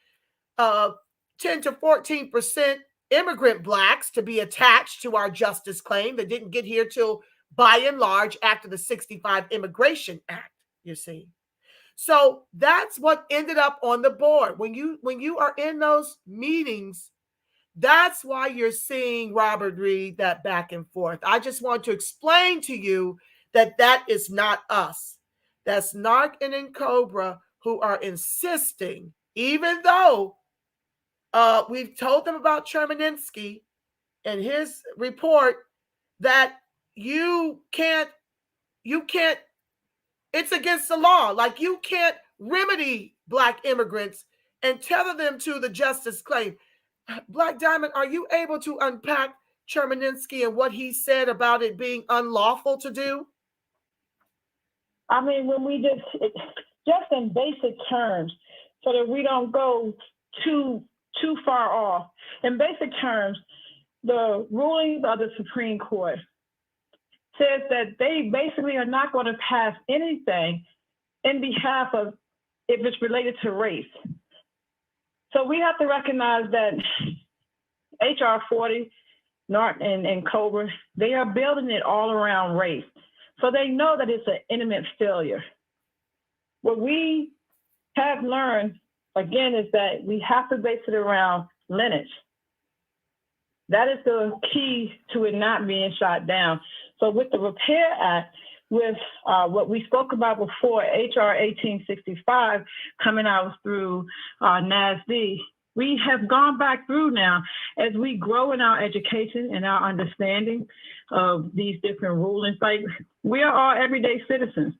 10 to 14% immigrant Blacks to be attached to our justice claim that didn't get here till, by and large, after the 65 Immigration Act, you see. So that's what ended up on the board. When you are in those meetings, that's why you're seeing, Robert Reed, that back and forth. I just want to explain to you that that is not us. That's NARC and NCOBRA who are insisting, even though we've told them about Chermaninsky and his report, that you can't, it's against the law. Like, you can't remedy Black immigrants and tether them to the justice claim. Black Diamond, are you able to unpack Chermaninsky and what he said about it being unlawful to do? I mean, when we just in basic terms, so that we don't go too far off. In basic terms, the rulings of the Supreme Court says that they basically are not going to pass anything in behalf of, if it's related to race. So we have to recognize that HR 40, NARC and COBRA, they are building it all around race. So they know that it's an imminent failure. What we have learned, again, is that we have to base it around lineage. That is the key to it not being shot down. So with the Repair Act, with what we spoke about before, HR 1865 coming out through NASD, we have gone back through now as we grow in our education and our understanding of these different rulings. Like, we are all everyday citizens.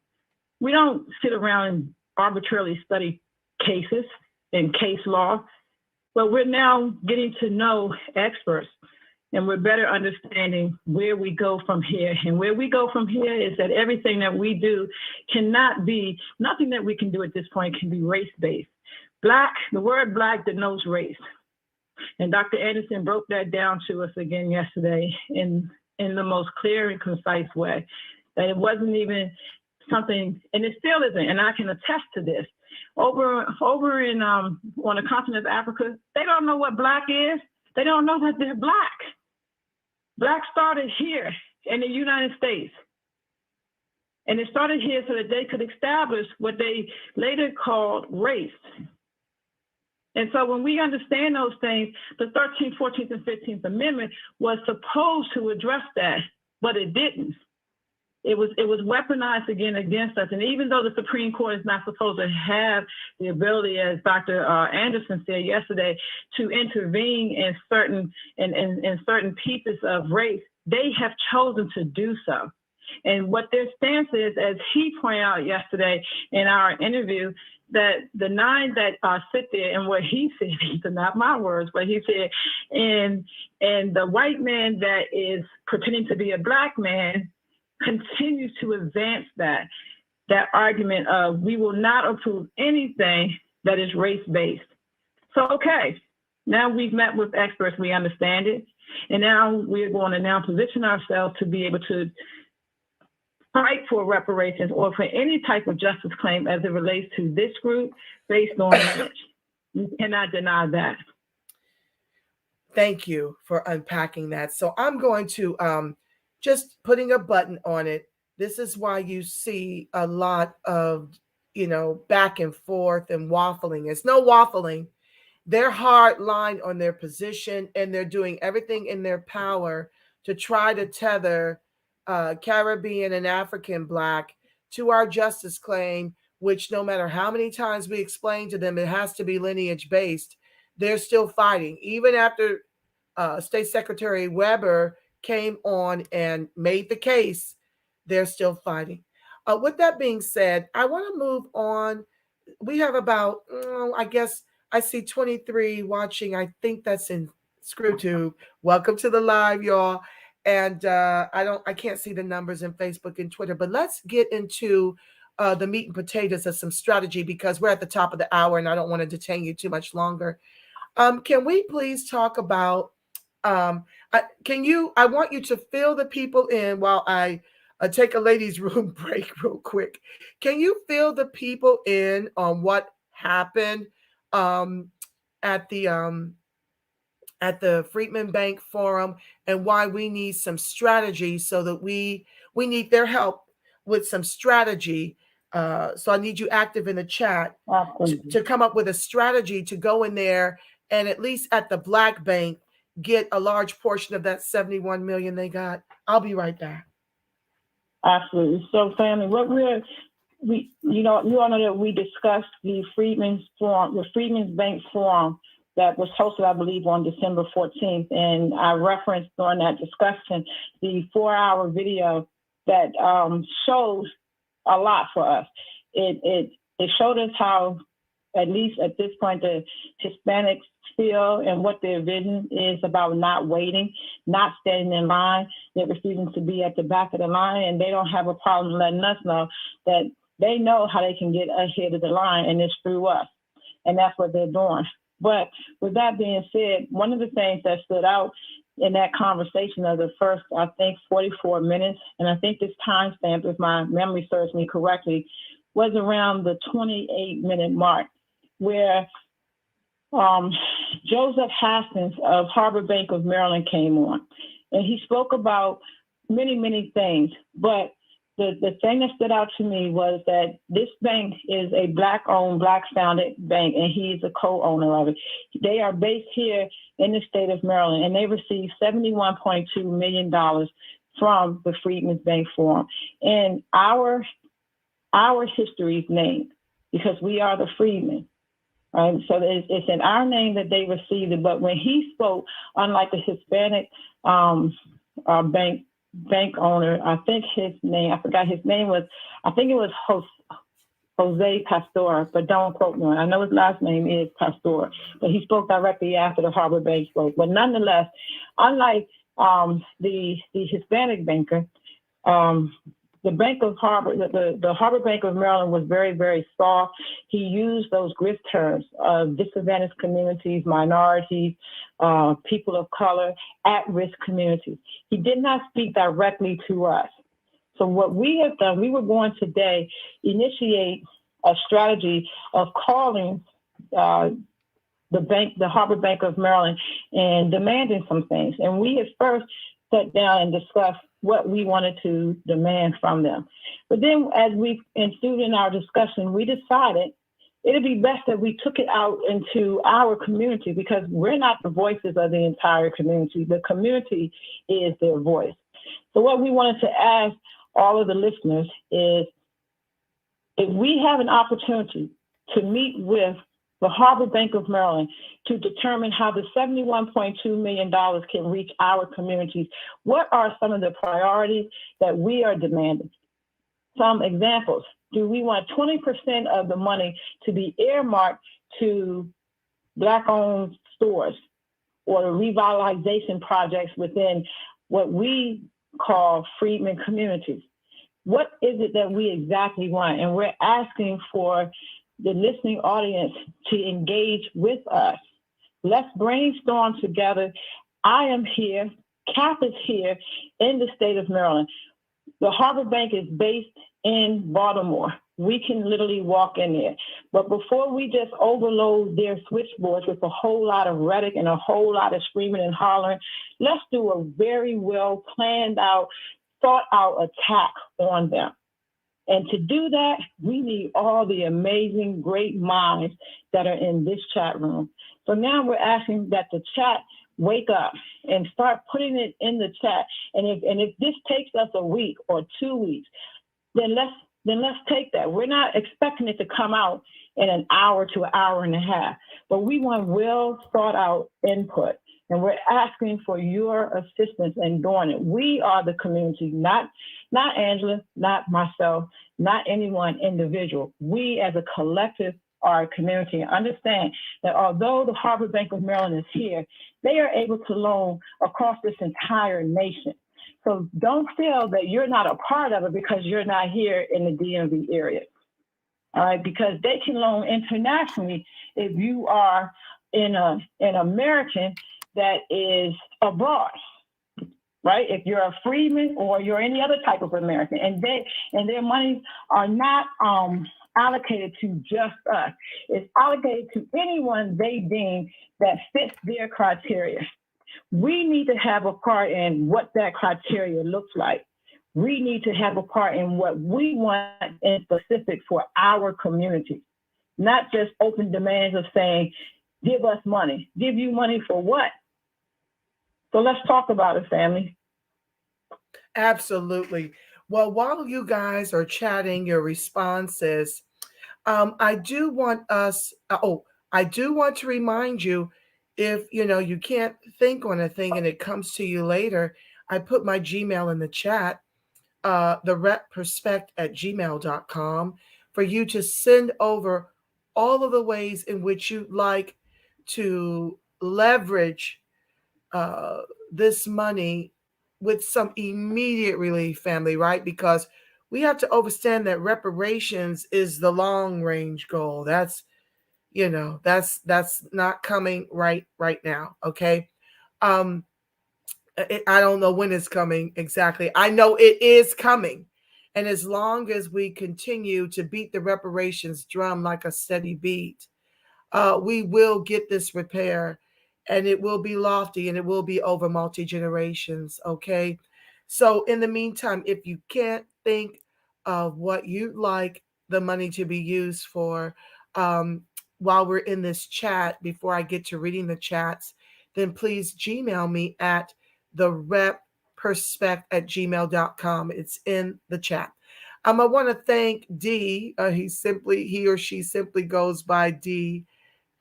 We don't sit around and arbitrarily study cases and case law, but we're now getting to know experts, and we're better understanding where we go from here. And where we go from here is that everything that we do cannot be, nothing that we can do at this point can be race-based. Black, the word Black denotes race. And Dr. Anderson broke that down to us again yesterday in the most clear and concise way, that it wasn't even something, and it still isn't, and I can attest to this. Over in on the continent of Africa, they don't know what Black is. They don't know that they're Black. Black started here in the United States. And it started here so that they could establish what they later called race. And so when we understand those things, the 13th, 14th, and 15th Amendment was supposed to address that, but it didn't. It was weaponized again against us. And even though the Supreme Court is not supposed to have the ability, as Dr. Anderson said yesterday, to intervene in certain pieces of race, they have chosen to do so. And what their stance is, as he pointed out yesterday in our interview, that the 9 that sit there, and what he said, these are not my words, but he said, and the white man that is pretending to be a Black man continues to advance that argument of, we will not approve anything that is race-based. So, okay, now we've met with experts, we understand it, and now we're going to now position ourselves to be able to fight for reparations or for any type of justice claim as it relates to this group based on lineage. You cannot deny that. Thank you for unpacking that. So I'm going to just putting a button on it. This is why you see a lot of, back and forth and waffling. It's no waffling. They're hard line on their position, and they're doing everything in their power to try to tether Caribbean and African Black to our justice claim, which no matter how many times we explain to them it has to be lineage based, they're still fighting. Even after State Secretary Weber came on and made the case, they're still fighting. With that being said, I want to move on. We have about, I guess I see 23 watching. I think that's in ScrewTube. Welcome to the live, y'all. And I can't see the numbers in Facebook and Twitter, but let's get into the meat and potatoes of some strategy, because we're at the top of the hour and I don't want to detain you too much longer. Can we please talk about, I want you to fill the people in while I take a ladies' room break real quick. Can you fill the people in on what happened at the Freedmen Bank Forum, and why we need some strategy, so that we need their help with some strategy. So I need you active in the chat to come up with a strategy to go in there and at least at the Black Bank get a large portion of that 71 million they got. I'll be right back. Absolutely. So, family, you all know that we discussed the Freedmen's Forum, the Freedmen's Bank Forum that was hosted, I believe, on December 14th. And I referenced during that discussion the 4-hour video that showed a lot for us. It showed us how, at least at this point, the Hispanics feel and what their vision is about not waiting, not standing in line. They're refusing to be at the back of the line, and they don't have a problem letting us know that they know how they can get ahead of the line, and it's through us. And that's what they're doing. But with that being said, one of the things that stood out in that conversation of the first, I think, 44 minutes, and I think this timestamp, if my memory serves me correctly, was around the 28-minute mark, where Joseph Haskins of Harbor Bank of Maryland came on. And he spoke about many, many things. But the thing that stood out to me was that this bank is a Black-owned, Black-founded bank, and he's a co-owner of it. They are based here in the state of Maryland, and they received $71.2 million from the Freedmen's Bank Forum. And our history is named because we are the Freedmen. Right? So it's in our name that they received it. But when he spoke, unlike the Hispanic bank owner, I think his name, I forgot his name was, I think it was Jose Pastor, but don't quote me. I know his last name is Pastor, but he spoke directly after the Harbor Bank spoke. But nonetheless, unlike the Hispanic banker, the Bank of Harbor, the Harbor Bank of Maryland was very, very soft. He used those GRIFT terms of disadvantaged communities, minorities, people of color, at-risk communities. He did not speak directly to us. So what we have done, we were going today initiate a strategy of calling the Harbor Bank of Maryland and demanding some things. And we at first sat down and discussed what we wanted to demand from them. But then as we ensued in our discussion, we decided it'd be best that we took it out into our community, because we're not the voices of the entire community. The community is their voice. So what we wanted to ask all of the listeners is, if we have an opportunity to meet with the Harbor Bank of Maryland to determine how the $71.2 million can reach our communities, what are some of the priorities that we are demanding? Some examples. Do we want 20% of the money to be earmarked to Black-owned stores or the revitalization projects within what we call Freedmen communities? What is it that we exactly want? And we're asking for the listening audience to engage with us. Let's brainstorm together. I am here, CAP is here in the state of Maryland. The Harbor Bank is based in Baltimore. We can literally walk in there. But before we just overload their switchboards with a whole lot of rhetoric and a whole lot of screaming and hollering, let's do a very well planned out, thought out attack on them. And to do that, we need all the amazing, great minds that are in this chat room. So now we're asking that the chat wake up and start putting it in the chat. And if this takes us a week or 2 weeks, then let's then let's take that. We're not expecting it to come out in an hour to an hour and a half, but we want well thought out input. And we're asking for your assistance in doing it. We are the community, not Angela, not myself, not any one individual. We as a collective are a community. And understand that although the Harbor Bank of Maryland is here, they are able to loan across this entire nation. So don't feel that you're not a part of it because you're not here in the DMV area. All right, because they can loan internationally if you are an American that is abroad, right? If you're a freedman or you're any other type of American, and their monies are not allocated to just us. It's allocated to anyone they deem that fits their criteria. We need to have a part in what that criteria looks like. We need to have a part in what we want in specific for our community, not just open demands of saying, give us money. Give you money for what? So let's talk about it, family. Absolutely. Well, while you guys are chatting your responses, I do want to remind you, if you can't think on a thing and it comes to you later, I put my Gmail in the chat, the repperspect@gmail.com, for you to send over all of the ways in which you'd like to leverage this money with some immediate relief, family, right? Because we have to understand that reparations is the long range goal. That's not coming right now. Okay. I don't know when it's coming exactly. I know it is coming. And as long as we continue to beat the reparations drum like a steady beat, we will get this repair, and it will be lofty, and it will be over multi-generations. Okay. So in the meantime, if you can't think of what you'd like the money to be used for, while we're in this chat, before I get to reading the chats, then please Gmail me at the repperspect@gmail.com. It's in the chat. I want to thank D. He or she simply goes by D.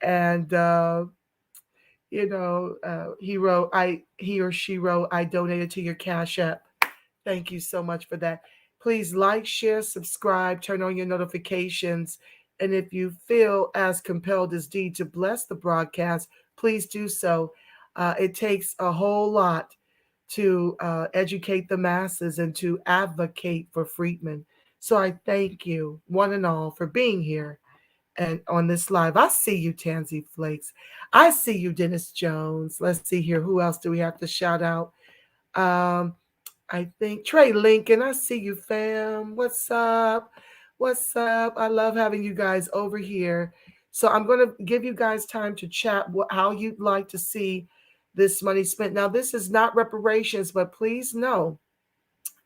And he or she wrote, I donated to your Cash App. Thank you so much for that. Please like, share, subscribe, turn on your notifications. And if you feel as compelled as D to bless the broadcast, please do so. It takes a whole lot to educate the masses and to advocate for freedmen. So I thank you, one and all, for being here and on this live. I see you, Tansy Flakes. I see you, Dennis Jones. Let's see here. Who else do we have to shout out? I think Trey Lincoln. I see you, fam. What's up? What's up? I love having you guys over here. So I'm going to give you guys time to chat how you'd like to see this money spent. Now, this is not reparations, but please know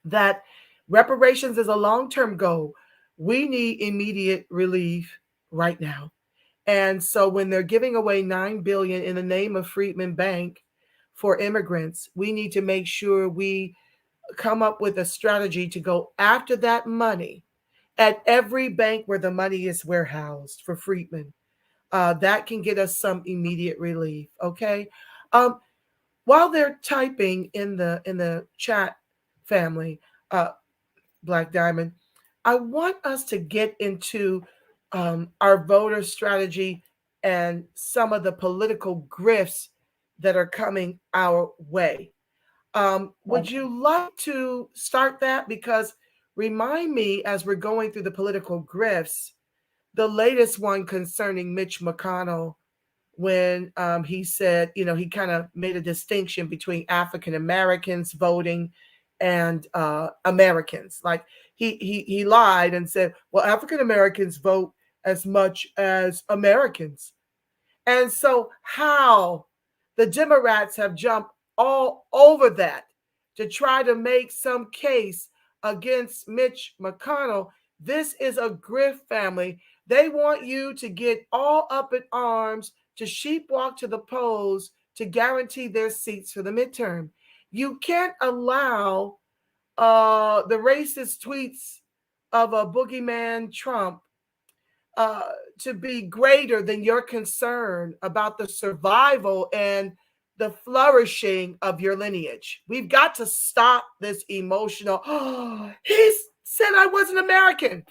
that reparations is a long-term goal. We need immediate relief right now. And so when they're giving away $9 billion in the name of Freedmen Bank for immigrants, we need to make sure we come up with a strategy to go after that money at every bank where the money is warehoused for freedmen. That can get us some immediate relief. Okay. While they're typing in the chat, family, Black Diamond, I want us to get into our voter strategy and some of the political grifts that are coming our way. Would you like to start that? Because remind me, as we're going through the political grifts, the latest one concerning Mitch McConnell, when he said, he kind of made a distinction between African Americans voting and Americans. Like he lied and said, well, African Americans vote as much as Americans. And so how the Democrats have jumped all over that to try to make some case against Mitch McConnell. This is a grift, family. They want you to get all up in arms, to sheepwalk to the polls to guarantee their seats for the midterm. You can't allow the racist tweets of a boogeyman Trump to be greater than your concern about the survival and the flourishing of your lineage. We've got to stop this emotional, oh, he said I wasn't American.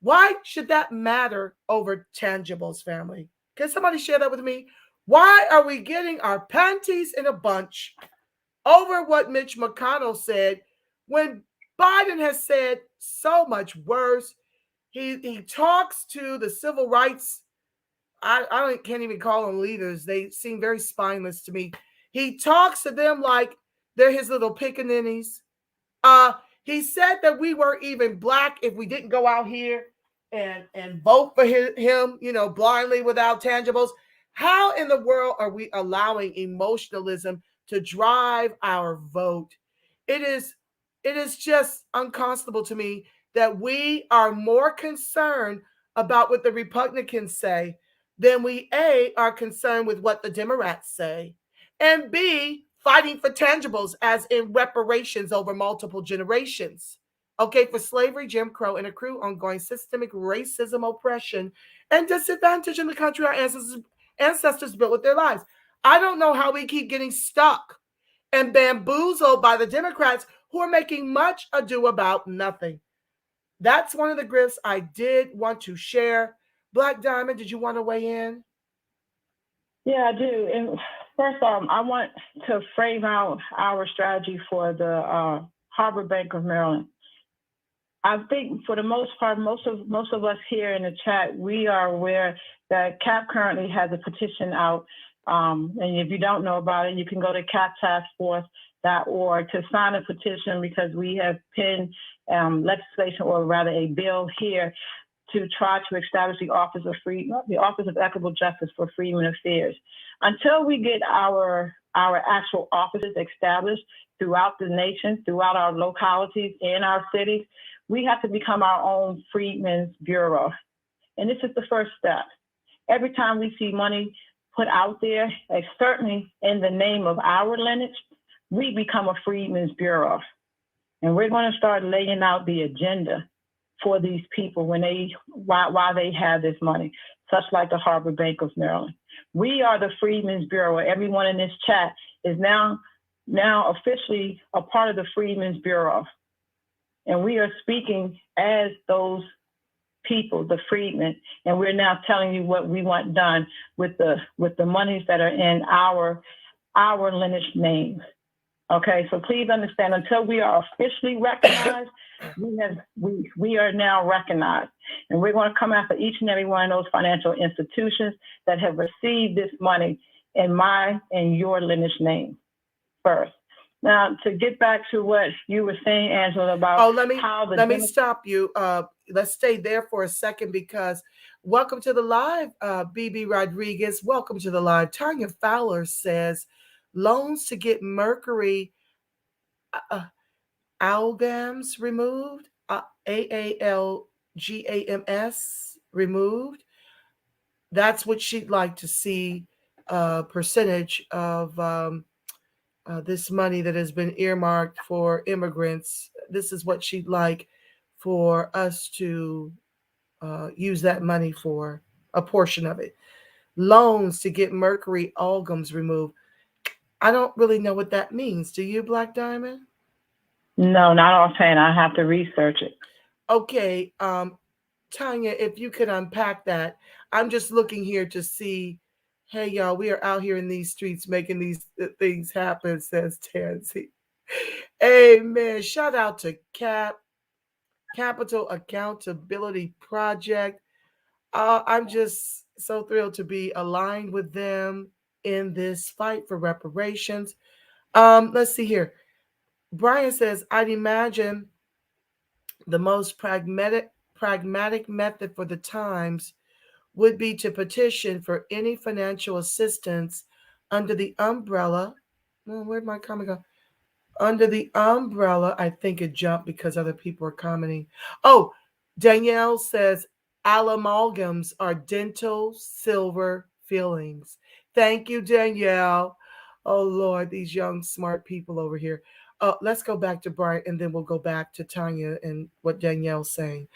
Why should that matter over tangibles, family? Can somebody share that with me? Why are we getting our panties in a bunch over what Mitch McConnell said when Biden has said so much worse? He talks to the civil rights. I can't even call them leaders. They seem very spineless to me. He talks to them like they're his little pickaninnies. He said that we weren't even black if we didn't go out here and vote for him, blindly without tangibles. How in the world are we allowing emotionalism to drive our vote? It is just unconscionable to me that we are more concerned about what the Republicans say than we A, are concerned with what the Democrats say, and B, fighting for tangibles as in reparations over multiple generations. Okay, for slavery, Jim Crow, and accrue ongoing systemic racism, oppression, and disadvantage in the country our ancestors built with their lives. I don't know how we keep getting stuck and bamboozled by the Democrats who are making much ado about nothing. That's one of the grifts I did want to share. Black Diamond, did you want to weigh in? Yeah, I do. And first off, I want to frame out our strategy for the Harbor Bank of Maryland. I think for the most part, most of us here in the chat, we are aware that CAP currently has a petition out. And if you don't know about it, you can go to captaskforce.org to sign a petition, because we have penned legislation, or rather a bill here, to try to establish the Office of Equitable Justice for Freedmen Affairs. Until we get our actual offices established throughout the nation, throughout our localities and our cities, we have to become our own Freedmen's Bureau. And this is the first step. Every time we see money put out there, certainly in the name of our lineage, we become a Freedmen's Bureau. And we're going to start laying out the agenda for these people why they have this money, such like the Harbor Bank of Maryland. We are the Freedmen's Bureau. Everyone in this chat is now officially a part of the Freedmen's Bureau. And we are speaking as those people, the freedmen, and we're now telling you what we want done with the monies that are in our lineage names. Okay, so please understand, until we are officially recognized, we are now recognized. And we're going to come after each and every one of those financial institutions that have received this money in my and your lineage name first. Now, to get back to what you were saying, Angela, about let me stop you. Let's stay there for a second, because welcome to the live, BB Rodriguez. Welcome to the live. Tanya Fowler says, loans to get mercury amalgams removed, AALGAMS removed. That's what she'd like to see, percentage of this money that has been earmarked for immigrants. This is what she'd like for us to use that money for, a portion of it. Loans to get mercury amalgams removed. I don't really know what that means. Do you, Black Diamond? No, not offhand. I have to research it. Okay. Tanya, if you could unpack that. I'm just looking here to see, hey, y'all, we are out here in these streets making these things happen, says Tansy. Amen. Shout out to Capital Accountability Project. I'm just so thrilled to be aligned with them in this fight for reparations. Let's see here. Brian says, I'd imagine the most pragmatic method for the times would be to petition for any financial assistance under the umbrella. Where'd my comment go? Under the umbrella, I think it jumped because other people are commenting. Oh, Danielle says amalgams are dental silver fillings. Thank you, Danielle. Oh Lord, these young smart people over here. Let's go back to Brian, and then we'll go back to Tanya and what Danielle's saying.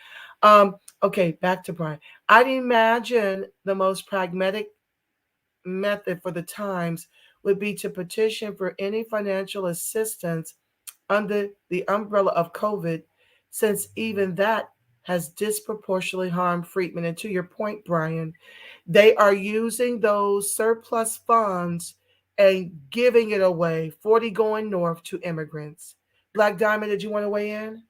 Okay, back to Brian. I'd imagine the most pragmatic method for the times would be to petition for any financial assistance under the umbrella of COVID, since even that has disproportionately harmed Freedmen. And to your point, Brian, they are using those surplus funds and giving it away, 40 going north to immigrants. Black Diamond, did you want to weigh in?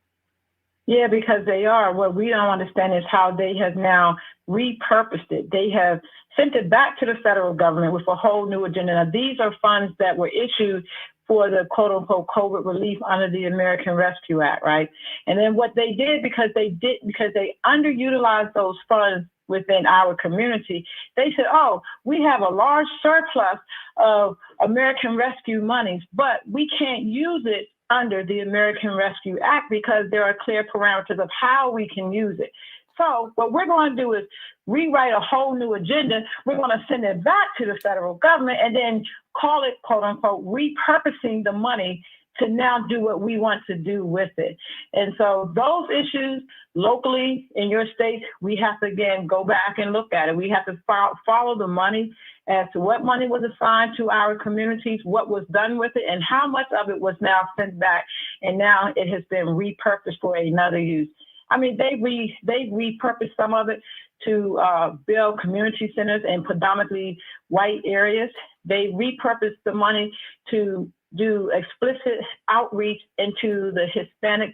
Yeah, because they are. What we don't understand is how they have now repurposed it. They have sent it back to the federal government with a whole new agenda. Now, these are funds that were issued for the quote unquote COVID relief under the American Rescue Act, right? And then what they did, because they underutilized those funds within our community, they said, oh, we have a large surplus of American Rescue monies, but we can't use it under the American Rescue Act because there are clear parameters of how we can use it. So what we're going to do is rewrite a whole new agenda. We're going to send it back to the federal government and then call it, quote unquote, repurposing the money to now do what we want to do with it. And so those issues locally in your state, we have to, again, go back and look at it. We have to follow the money as to what money was assigned to our communities, what was done with it, and how much of it was now sent back, and now it has been repurposed for another use. I mean, they repurposed some of it to build community centers in predominantly white areas. They repurposed the money to do explicit outreach into the Hispanic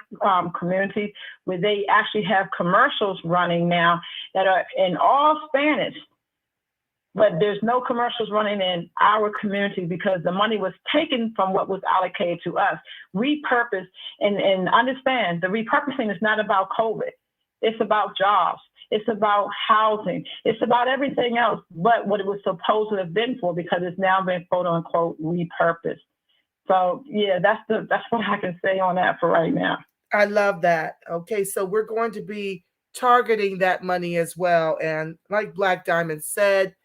community, where they actually have commercials running now that are in all Spanish. But there's no commercials running in our community because the money was taken from what was allocated to us, repurposed, and understand the repurposing is not about COVID. It's about jobs. It's about housing. It's about everything else but what it was supposed to have been for, because it's now been quote unquote repurposed. So yeah, that's what I can say on that for right now. I love that. Okay, so we're going to be targeting that money as well. And like Black Diamond said,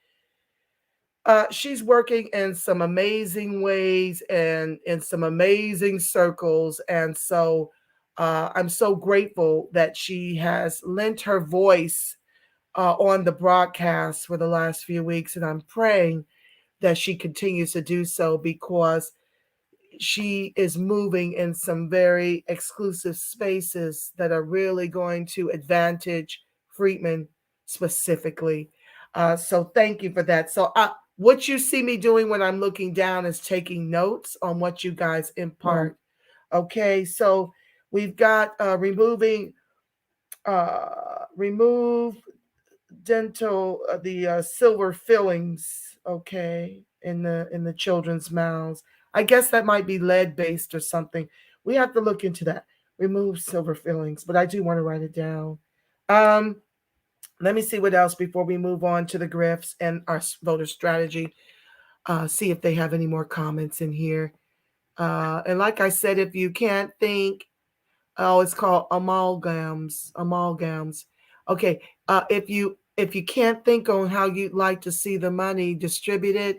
she's working in some amazing ways and in some amazing circles. And so I'm so grateful that she has lent her voice on the broadcast for the last few weeks. And I'm praying that she continues to do so, because she is moving in some very exclusive spaces that are really going to advantage Freedmen specifically. So thank you for that. So what you see me doing when I'm looking down is taking notes on what you guys impart. Okay, so we've got remove dental the silver fillings, okay, in the children's mouths. I guess that might be lead based or something. We have to look into that. Remove silver fillings, but I do want to write it down. Let me see what else before we move on to the grifts and our voter strategy. See if they have any more comments in here. And like I said, if you can't think, it's called amalgams. Okay. If you can't think on how you'd like to see the money distributed,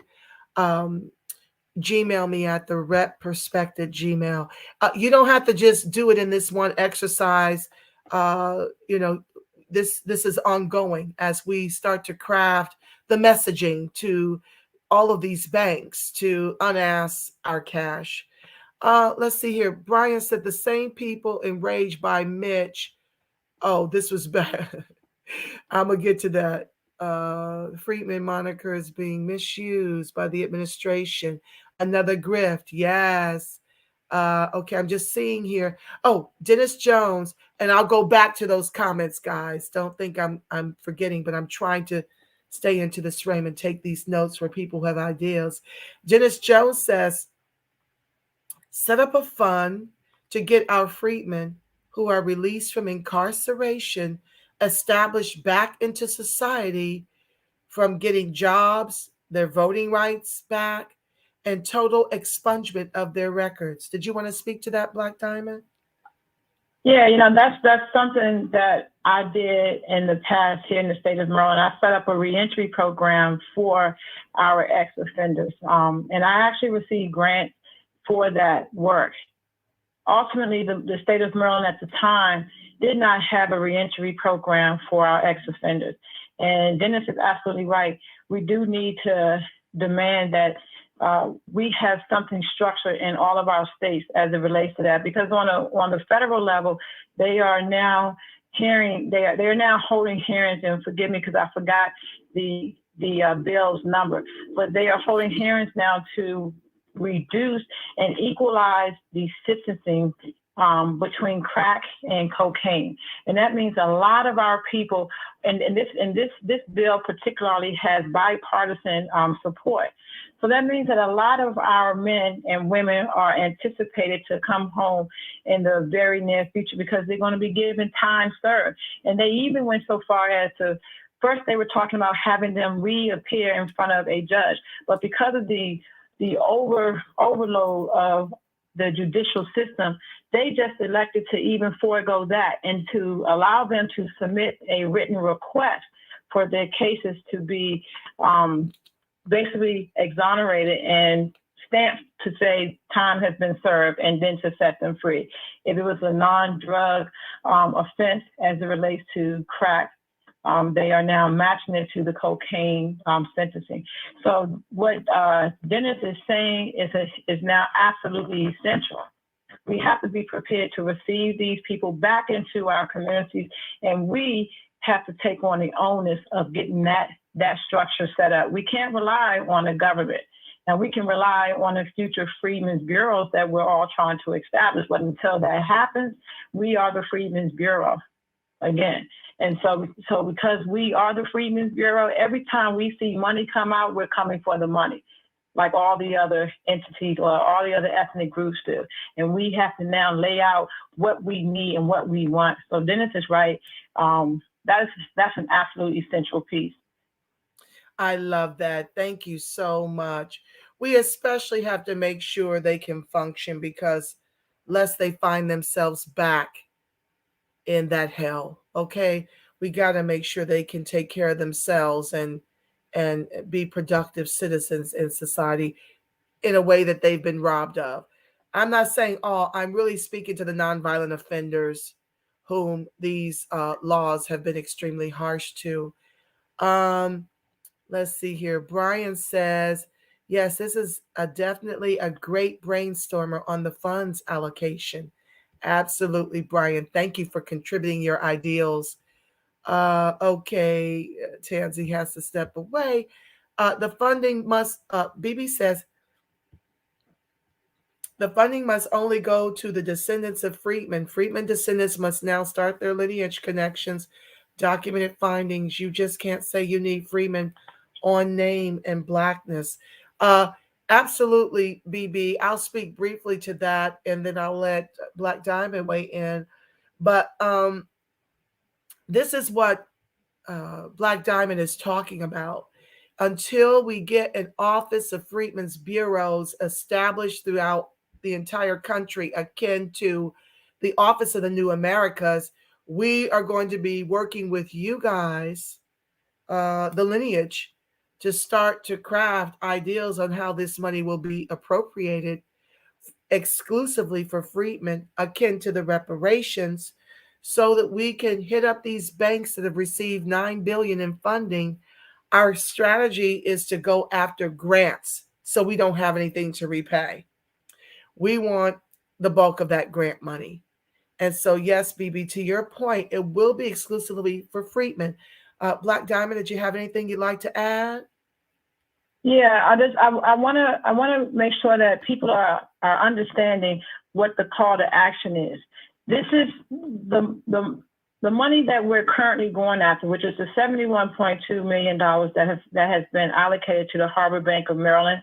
Gmail me at the Rep Perspective Gmail. You don't have to just do it in this one exercise. This is ongoing as we start to craft the messaging to all of these banks to unask our cash. Let's see here. Brian said the same people enraged by Mitch. Oh, this was bad. I'm gonna get to that. Freedman moniker is being misused by the administration. Another grift. Yes. Okay, I'm just seeing here. Oh, Dennis Jones, and I'll go back to those comments, guys. Don't think I'm forgetting, but I'm trying to stay into this frame and take these notes for people who have ideas. Dennis Jones says, set up a fund to get our freedmen who are released from incarceration established back into society, from getting jobs, their voting rights back, and total expungement of their records. Did you want to speak to that, Black Diamond? Yeah, that's something that I did in the past here in the state of Maryland, I set up a reentry program for our ex-offenders. And I actually received grants for that work. Ultimately, the state of Maryland at the time did not have a reentry program for our ex-offenders. And Dennis is absolutely right. We do need to demand that we have something structured in all of our states as it relates to that, because on the federal level, they are now they're now holding hearings, and forgive me because I forgot the bill's number, but they are holding hearings now to reduce and equalize the sentencing between crack and cocaine. And that means a lot of our people, and this bill particularly has bipartisan support. So that means that a lot of our men and women are anticipated to come home in the very near future because they're going to be given time served. And they even went so far as to, first they were talking about having them reappear in front of a judge. But because of the overload of the judicial system, they just elected to even forego that and to allow them to submit a written request for their cases to be basically exonerated and stamped to say time has been served, and then to set them free. If it was a non-drug offense as it relates to crack, they are now matching it to the cocaine sentencing. So what Dennis is saying is now absolutely essential. We have to be prepared to receive these people back into our communities, and we have to take on the onus of getting that structure set up. We can't rely on the government. Now, we can rely on the future Freedmen's Bureaus that we're all trying to establish, but until that happens, we are the Freedmen's Bureau again. And so because we are the Freedmen's Bureau, every time we see money come out, we're coming for the money, like all the other entities or all the other ethnic groups do. And we have to now lay out what we need and what we want. So Dennis is right. That's an absolute essential piece. I love that. Thank you so much. We especially have to make sure they can function, because lest they find themselves back in that hell. Okay, we got to make sure they can take care of themselves and be productive citizens in society in a way that they've been robbed of. I'm not saying all. I'm really speaking to the nonviolent offenders whom these laws have been extremely harsh to. Let's see here. Brian says, yes, this is definitely a great brainstormer on the funds allocation. Absolutely, Brian. Thank you for contributing your ideals. Okay, Tansy has to step away. The funding must, BB says, the funding must only go to the descendants of freedmen. Freedmen descendants must now start their lineage connections, documented findings. You just can't say you need freedmen on name and blackness. Absolutely, BB. I'll speak briefly to that, and then I'll let Black Diamond weigh in. But this is what Black Diamond is talking about. Until we get an office of Freedmen's Bureaus established throughout the entire country, akin to the Office of the New Americas, we are going to be working with you guys, the lineage, to start to craft ideals on how this money will be appropriated exclusively for freedmen, akin to the reparations, so that we can hit up these banks that have received $9 billion in funding. Our strategy is to go after grants so we don't have anything to repay. We want the bulk of that grant money. And so, yes, BB, to your point, it will be exclusively for freedmen. Black Diamond, did you have anything you'd like to add? Yeah, I want to make sure that people are understanding what the call to action is. This is the money that we're currently going after, which is the $71.2 million that has been allocated to the Harbor Bank of Maryland.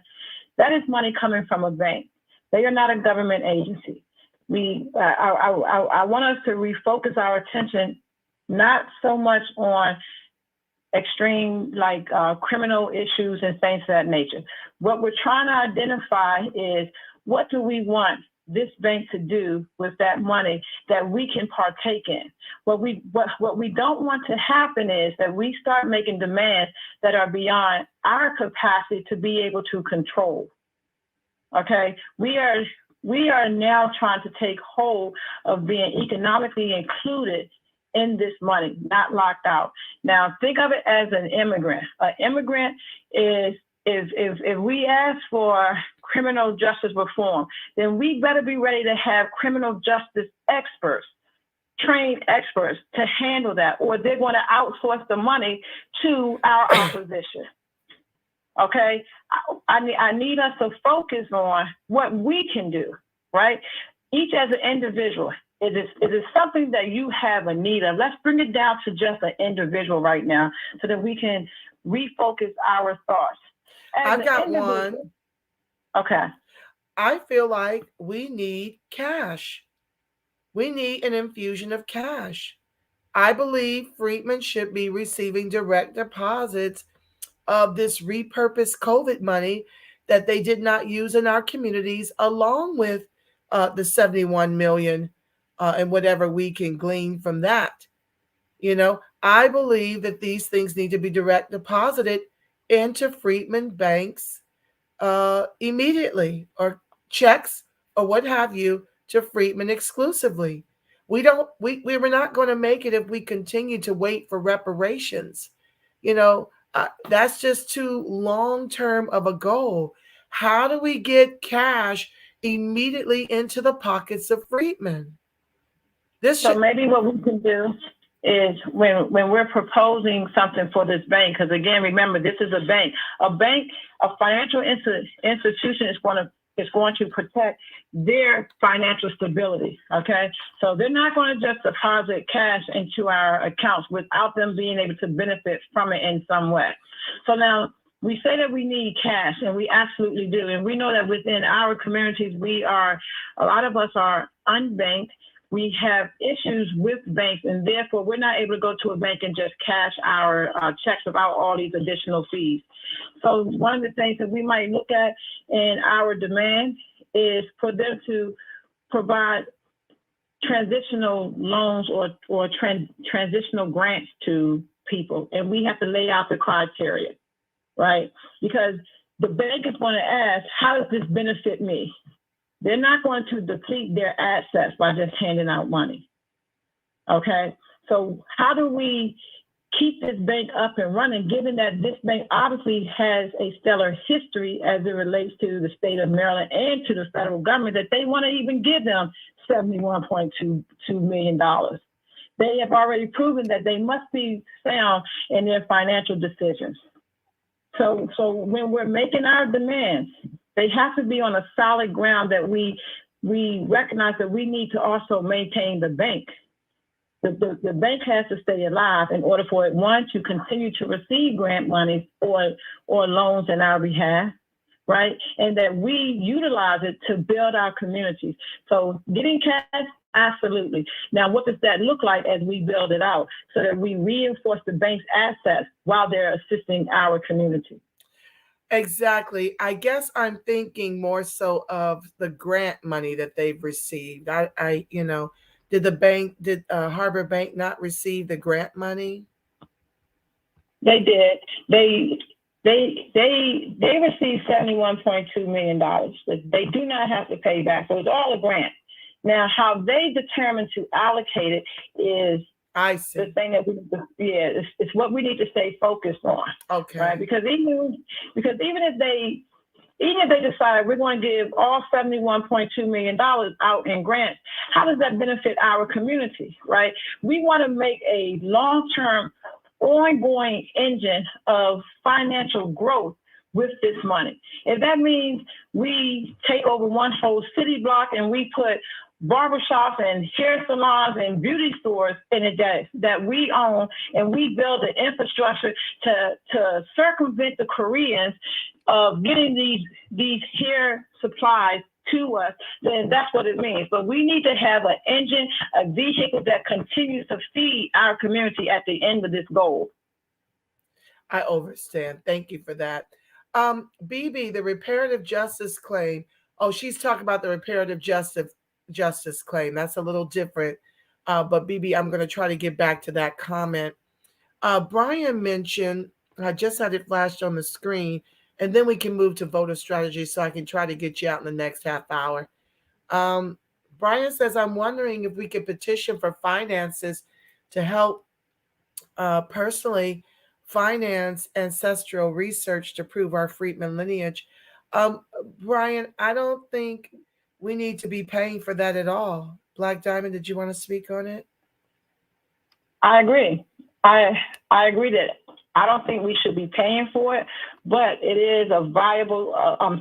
That is money coming from a bank. They are not a government agency. I want us to refocus our attention not so much on extreme criminal issues and things of that nature. What we're trying to identify is, what do we want this bank to do with that money that we can partake in. What we don't want to happen is that we start making demands that are beyond our capacity to be able to control. Okay, we are now trying to take hold of being economically included in this money, not locked out. Now, think of it as an immigrant. An immigrant is if we ask for criminal justice reform, then we better be ready to have criminal justice experts, trained experts to handle that, or they're going to outsource the money to our opposition. Okay, I need us to focus on what we can do, right? Each as an individual. Is it something that you have a need of? Let's bring it down to just an individual right now so that we can refocus our thoughts. I've got one. Okay. I feel like we need cash. We need an infusion of cash. I believe Freedmen should be receiving direct deposits of this repurposed COVID money that they did not use in our communities, along with the 71 million and whatever we can glean from that. You know, I believe that these things need to be direct deposited into Freedmen banks immediately, or checks or what have you to Freedmen exclusively. We're not going to make it if we continue to wait for reparations. You know, that's just too long-term of a goal. How do we get cash immediately into the pockets of Freedmen? So maybe what we can do is when we're proposing something for this bank, because again, remember, this is a bank. A financial institution is going to protect their financial stability. Okay, so they're not going to just deposit cash into our accounts without them being able to benefit from it in some way. So now we say that we need cash, and we absolutely do, and we know that within our communities, a lot of us are unbanked. We have issues with banks, and therefore we're not able to go to a bank and just cash our checks without all these additional fees. So one of the things that we might look at in our demand is for them to provide transitional loans or transitional grants to people, and we have to lay out the criteria, right? Because the bank is going to ask, how does this benefit me? They're not going to deplete their assets by just handing out money. Okay, so how do we keep this bank up and running, given that this bank obviously has a stellar history as it relates to the state of Maryland and to the federal government, that they want to even give them $71.2 million. They have already proven that they must be sound in their financial decisions. So when we're making our demands, they have to be on a solid ground that we recognize that we need to also maintain the bank. The bank has to stay alive in order for it, one, to continue to receive grant money or loans in our behalf, right? And that we utilize it to build our communities. So getting cash, absolutely. Now, what does that look like as we build it out so that we reinforce the bank's assets while they're assisting our community? Exactly. I guess I'm thinking more so of the grant money that they've received. Did Harbor Bank not receive the grant money? They did. They received $71.2 million. They do not have to pay back. So it's all a grant. Now, how they determine to allocate it is the thing that it's what we need to stay focused on. Okay. Right? Because even if they decide we're going to give all $71.2 million out in grants, how does that benefit our community, right? We want to make a long-term, ongoing engine of financial growth with this money. If that means we take over one whole city block and we put barbershops and hair salons and beauty stores in a day that we own, and we build the infrastructure to circumvent the Koreans of getting these hair supplies to us, then that's what it means. But we need to have an engine, a vehicle that continues to feed our community at the end of this goal. I understand. Thank you for that. BB, the reparative justice claim Oh, she's talking about the reparative justice claim. That's a little different. But BB, I'm going to try to get back to that comment. Brian mentioned, I just had it flashed on the screen, and then we can move to voter strategy so I can try to get you out in the next half hour. Brian says, I'm wondering if we could petition for finances to help personally finance ancestral research to prove our Freedmen lineage. Brian, I don't think we need to be paying for that at all. Black Diamond, did you want to speak on it? I agree. I agree that I don't think we should be paying for it, but it is a viable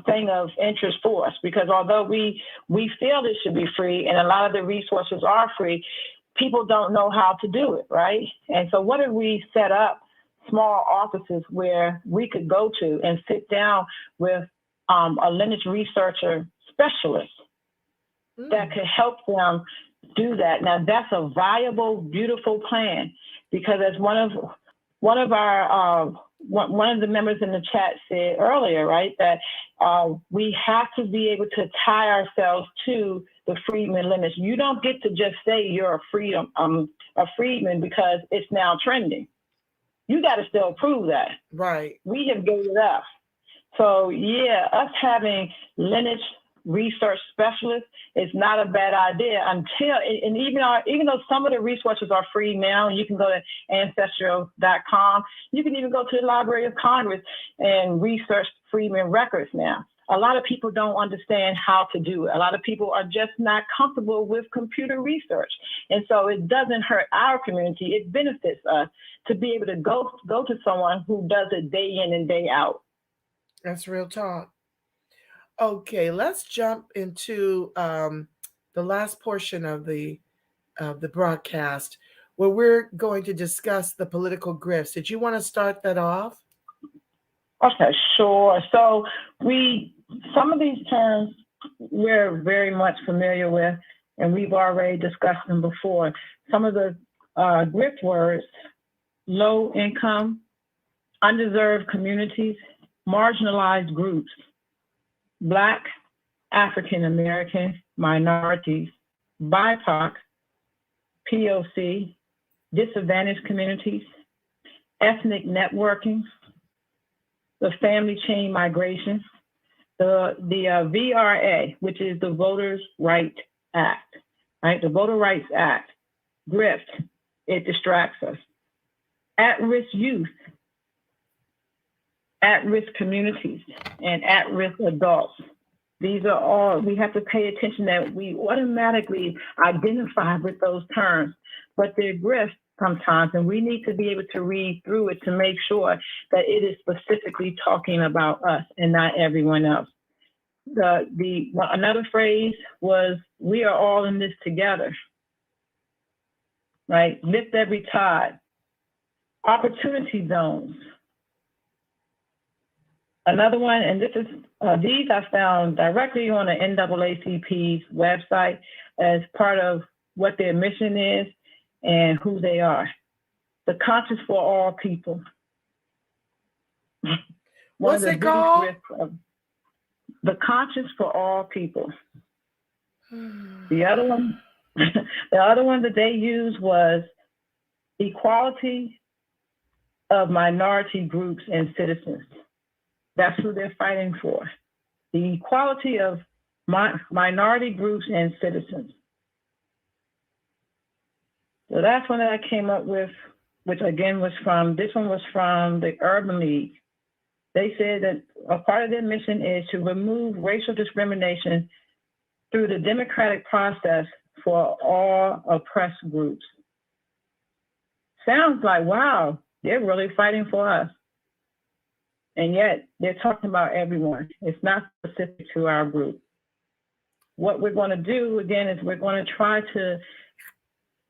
thing of interest for us, because although we feel it should be free and a lot of the resources are free, people don't know how to do it, right? And so what if we set up small offices where we could go to and sit down with a lineage researcher specialist that could help them do that. Now that's a viable, beautiful plan, because as one of the members in the chat said earlier, right, that we have to be able to tie ourselves to the Freedmen lineage. You don't get to just say you're a freedman because it's now trending. You got to still prove that. Right. We have gave it up. So yeah, us having lineage research specialists is not a bad idea until, and even though some of the resources are free now, you can go to ancestral.com. You can even go to the Library of Congress and research Freedmen records now. A lot of people don't understand how to do it. A lot of people are just not comfortable with computer research. And so it doesn't hurt our community. It benefits us to be able to go to someone who does it day in and day out. That's real talk. Okay, let's jump into the last portion of the broadcast, where we're going to discuss the political grifts. Did you want to start that off? Okay, sure. So some of these terms we're very much familiar with, and we've already discussed them before. Some of the grift words: low income, undeserved communities, marginalized groups, Black, African American, minorities, BIPOC, POC, disadvantaged communities, ethnic networking, the family chain migration, the VRA, which is the Voters' Right Act, right? The Voter Rights Act, GRIFT, it distracts us. At-risk youth, at-risk communities, and at-risk adults. These are all, we have to pay attention that we automatically identify with those terms, but they're grift sometimes, and we need to be able to read through it to make sure that it is specifically talking about us and not everyone else. Another phrase was, we are all in this together, right? Lift every tide. Opportunity zones. Another one, and these I found directly on the NAACP's website as part of what their mission is and who they are. The conscious for all people. What's it called? The conscious for all people. The other one that they used was equality of minority groups and citizens. That's who they're fighting for. The equality of minority groups and citizens. So that's one that I came up with, which again was from the Urban League. They said that a part of their mission is to remove racial discrimination through the democratic process for all oppressed groups. Sounds like, wow, they're really fighting for us. And yet they're talking about everyone. It's not specific to our group. What we're going to do, again, is we're going to try to,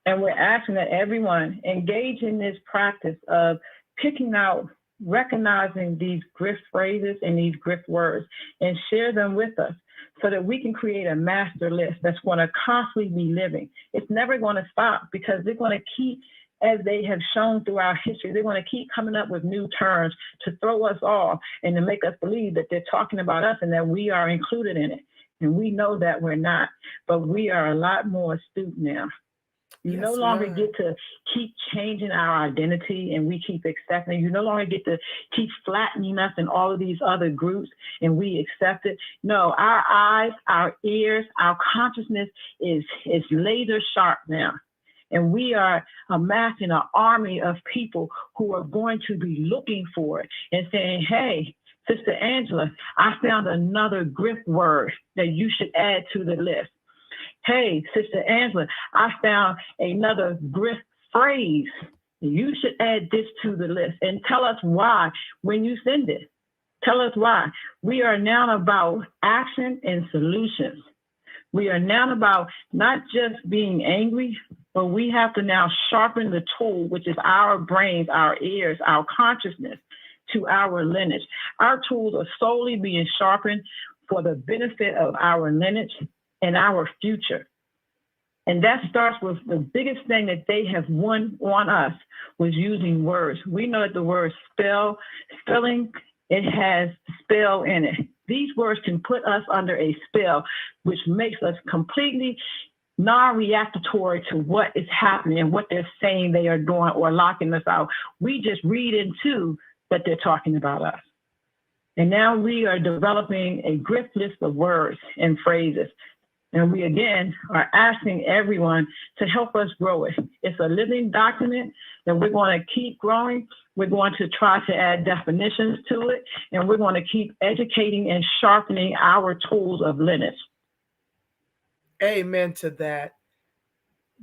and we're asking that everyone engage in this practice of picking out, recognizing these grift phrases and these grift words and share them with us so that we can create a master list that's going to constantly be living. It's never going to stop, because they're going to keep, as they have shown through our history, they're going to keep coming up with new terms to throw us off and to make us believe that they're talking about us and that we are included in it. And we know that we're not, but we are a lot more astute now. You no longer get to keep changing our identity and we keep accepting. You no longer get to keep flattening us in all of these other groups and we accept it. No, our eyes, our ears, our consciousness is laser sharp now. And we are amassing an army of people who are going to be looking for it and saying, hey, Sister Angela, I found another GRIFT word that you should add to the list. Hey, Sister Angela, I found another GRIFT phrase. You should add this to the list and tell us why when you send it. Tell us why. We are now about action and solutions. We are now about not just being angry, but we have to now sharpen the tool, which is our brains, our ears, our consciousness, to our lineage. Our tools are solely being sharpened for the benefit of our lineage and our future. And that starts with the biggest thing that they have won on us was using words. We know that the word spelling, it has spell in it. These words can put us under a spell, which makes us completely non-reactory to what is happening and what they're saying they are doing or locking us out. We just read into that they're talking about us. And now we are developing a GRIFT list of words and phrases. And we, again, are asking everyone to help us grow it. It's a living document that we're going to keep growing. We're going to try to add definitions to it, and we're going to keep educating and sharpening our tools of lineage. Amen to that.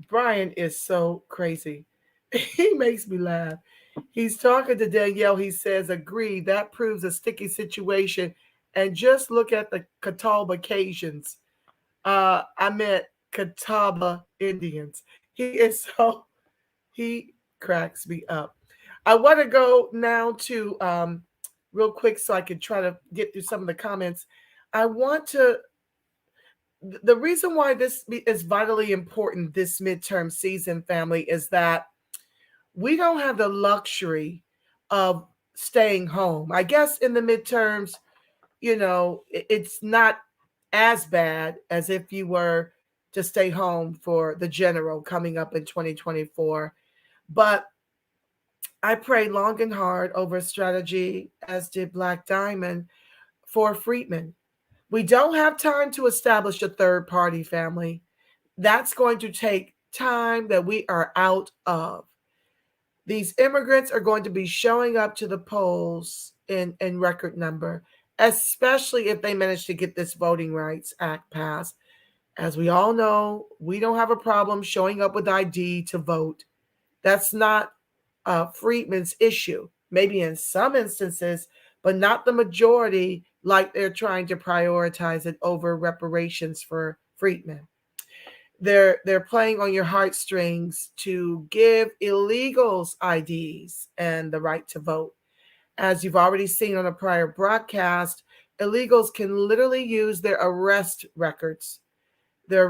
Brian is so crazy. He makes me laugh. He's talking to Danielle. He says, agree, that proves a sticky situation. And just look at the Catawba Cajuns. I meant Catawba Indians. He cracks me up. I want to go now to, real quick so I can try to get through some of the comments. The reason why this is vitally important this midterm season, family, is that we don't have the luxury of staying home. I guess in the midterms, it's not as bad as if you were to stay home for the general coming up in 2024. But I prayed long and hard over a strategy, as did Black Diamond, for Freedmen. We don't have time to establish a third party, family. That's going to take time that we are out of. These immigrants are going to be showing up to the polls in record number, especially if they manage to get this Voting Rights Act passed. As we all know, we don't have a problem showing up with ID to vote. That's not Freedmen's issue. Maybe in some instances, but not the majority, like they're trying to prioritize it over reparations for Freedmen. They're playing on your heartstrings to give illegals IDs and the right to vote. As you've already seen on a prior broadcast, illegals can literally use their arrest records, their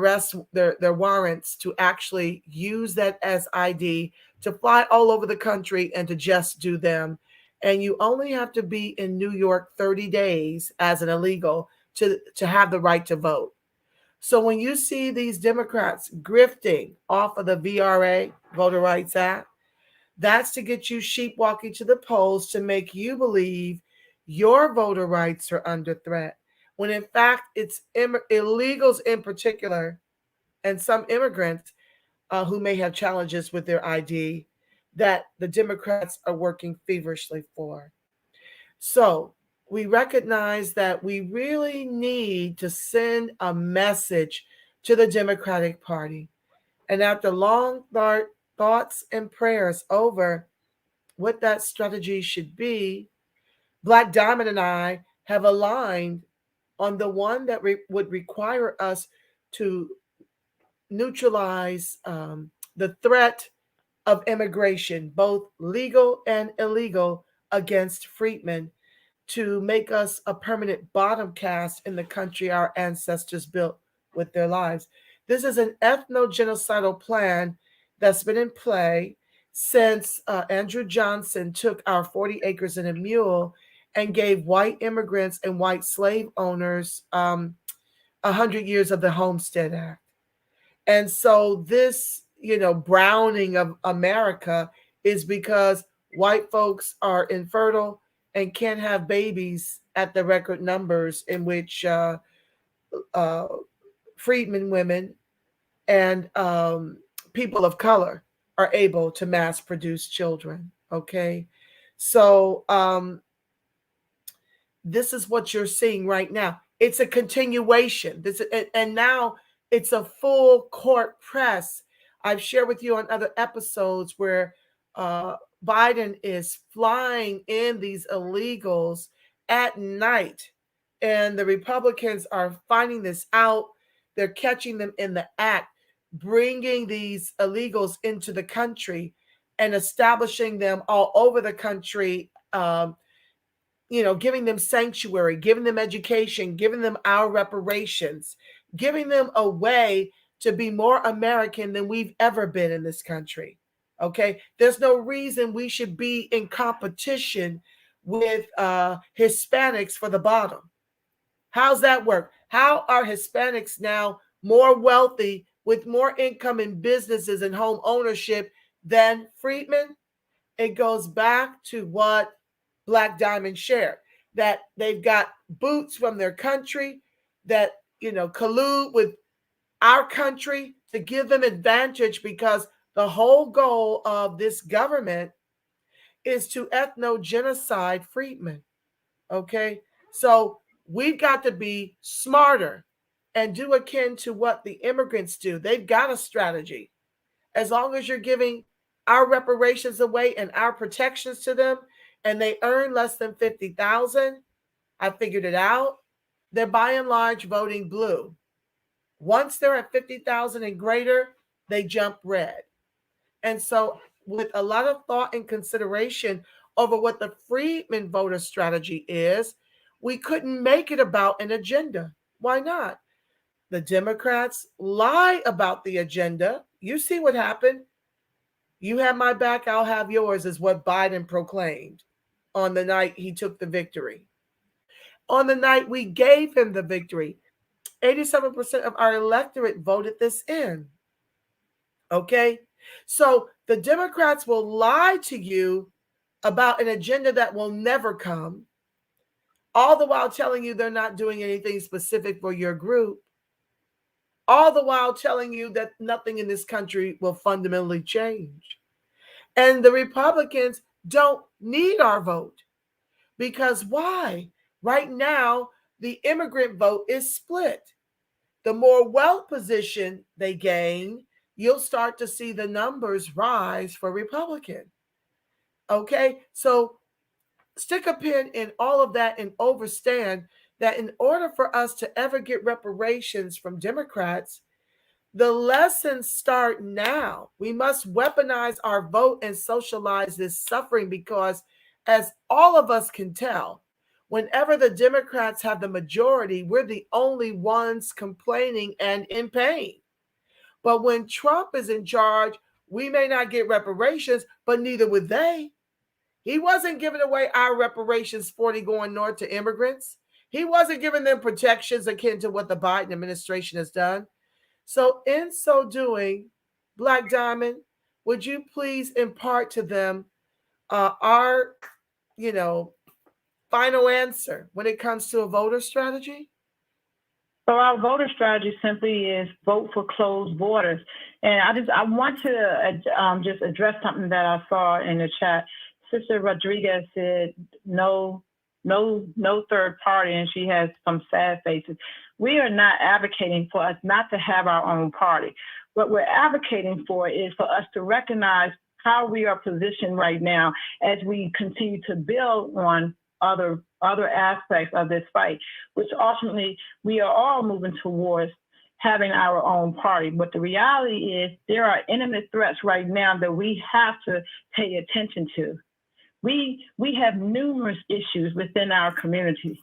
warrants, to actually use that as ID to fly all over the country and to just do them. And you only have to be in New York 30 days as an illegal to have the right to vote. So when you see these Democrats grifting off of the VRA, Voter Rights Act, that's to get you sheep walking to the polls to make you believe your voter rights are under threat, when in fact it's illegals in particular and some immigrants who may have challenges with their ID that the Democrats are working feverishly for. So we recognize that we really need to send a message to the Democratic Party. And after long thoughts and prayers over what that strategy should be, Black Diamond and I have aligned on the one that would require us to neutralize the threat of immigration, both legal and illegal, against Freedmen, to make us a permanent bottom caste in the country our ancestors built with their lives. This is an ethno-genocidal plan that's been in play since Andrew Johnson took our 40 acres and a mule and gave white immigrants and white slave owners 100 years of the Homestead Act. And so this, browning of America is because white folks are infertile and can't have babies at the record numbers in which freedmen women and people of color are able to mass produce children. Okay. So this is what you're seeing right now. It's a continuation. And now it's a full court press. I've shared with you on other episodes where Biden is flying in these illegals at night, and the Republicans are finding this out. They're catching them in the act, bringing these illegals into the country and establishing them all over the country, giving them sanctuary, giving them education, giving them our reparations, giving them a way to be more American than we've ever been in this country. Okay. There's no reason we should be in competition with Hispanics for the bottom. How's that work? How are Hispanics now more wealthy with more income in businesses and home ownership than freedmen? It goes back to what Black Diamond shared, that they've got boots from their country that, collude with our country to give them advantage, because the whole goal of this government is to ethno-genocide freedmen. Okay. So we've got to be smarter and do akin to what the immigrants do. They've got a strategy. As long as you're giving our reparations away and our protections to them, and they earn less than $50,000, I figured it out, they're by and large voting blue. Once they're at $50,000 and greater, they jump red. And so with a lot of thought and consideration over what the Freedmen voter strategy is, we couldn't make it about an agenda. Why not? The Democrats lie about the agenda. You see what happened. You have my back, I'll have yours, is what Biden proclaimed on the night he took the victory. On the night we gave him the victory, 87% of our electorate voted this in. Okay? So the Democrats will lie to you about an agenda that will never come, all the while telling you they're not doing anything specific for your group, all the while telling you that nothing in this country will fundamentally change. And the Republicans don't need our vote, because why? Right now, the immigrant vote is split. The more well-positioned they gain, you'll start to see the numbers rise for Republican. Okay, so stick a pin in all of that and understand that in order for us to ever get reparations from Democrats, the lessons start now. We must weaponize our vote and socialize this suffering, because as all of us can tell, whenever the Democrats have the majority, we're the only ones complaining and in pain. But when Trump is in charge, we may not get reparations, but neither would they. He wasn't giving away our reparations 40 going north to immigrants. He wasn't giving them protections akin to what the Biden administration has done. So in so doing, Black Diamond, would you please impart to them our, final answer when it comes to a voter strategy? So our voter strategy simply is vote for closed borders. And I want to just address something that I saw in the chat. Sister Rodriguez said no third party, and she has some sad faces. We are not advocating for us not to have our own party. What we're advocating for is for us to recognize how we are positioned right now as we continue to build on other aspects of this fight, which ultimately we are all moving towards having our own party. But the reality is there are imminent threats right now that we have to pay attention to. We have numerous issues within our community,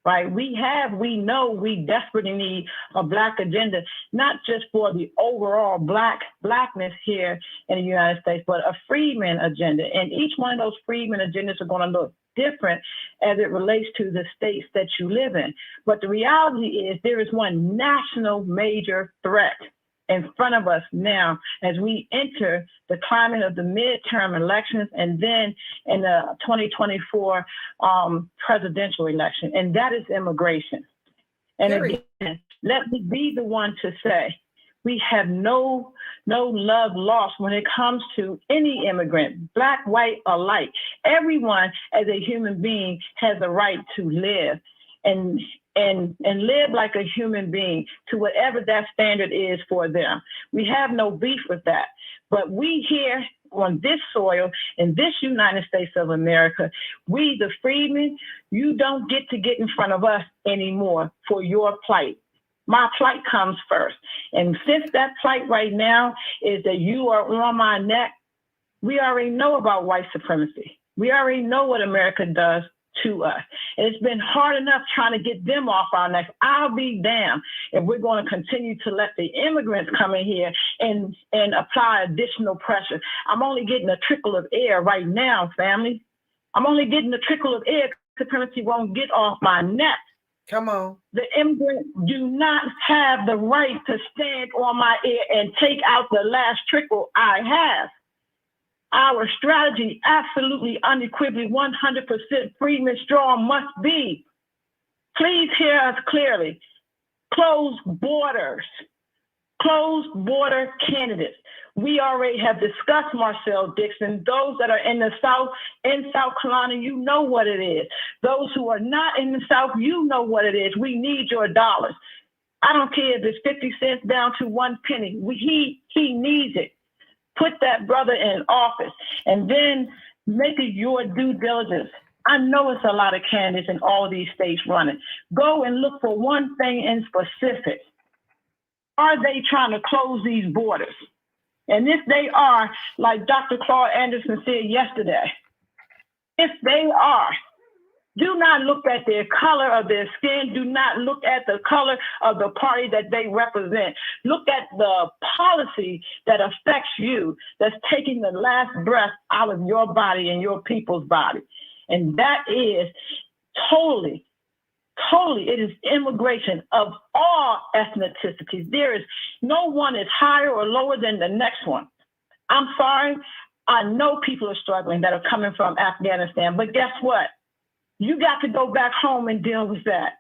right? We know we desperately need a Black agenda, not just for the overall Blackness here in the United States, but a Freedmen agenda. And each one of those Freedmen agendas are going to look different as it relates to the states that you live in. But the reality is there is one national major threat in front of us now as we enter the climate of the midterm elections and then in the 2024 presidential election, and that is immigration. And again, let me be the one to say, we have no love lost when it comes to any immigrant, black, white, alike. Everyone as a human being has a right to live and live like a human being to whatever that standard is for them. We have no beef with that. But we here on this soil, in this United States of America, we the freedmen, you don't get to get in front of us anymore for your plight. My plight comes first. And since that plight right now is that you are on my neck, we already know about white supremacy. We already know what America does to us. And it's been hard enough trying to get them off our necks. I'll be damned if we're going to continue to let the immigrants come in here and apply additional pressure. I'm only getting a trickle of air right now, family. I'm only getting a trickle of air. Supremacy won't get off my neck. Come on. The immigrants do not have the right to stand on my ear and take out the last trickle I have. Our strategy, absolutely unequivocally, 100% Freedmen strong must be. Please hear us clearly. Closed borders. Closed border candidates. We already have discussed Marcel Dixon. Those that are in the South, in South Carolina, you know what it is. Those who are not in the South, you know what it is. We need your dollars. I don't care if it's 50 cents down to 1 penny. He needs it. Put that brother in office and then make it your due diligence. I know it's a lot of candidates in all of these states running. Go and look for one thing in specific. Are they trying to close these borders? And if they are, like Dr. Claude Anderson said yesterday, if they are, do not look at their color of their skin. Do not look at the color of the party that they represent. Look at the policy that affects you, that's taking the last breath out of your body and your people's body. And that is totally, it is immigration of all ethnicities. There is no one is higher or lower than the next one. I'm sorry. I know people are struggling that are coming from Afghanistan, but guess what? You got to go back home and deal with that.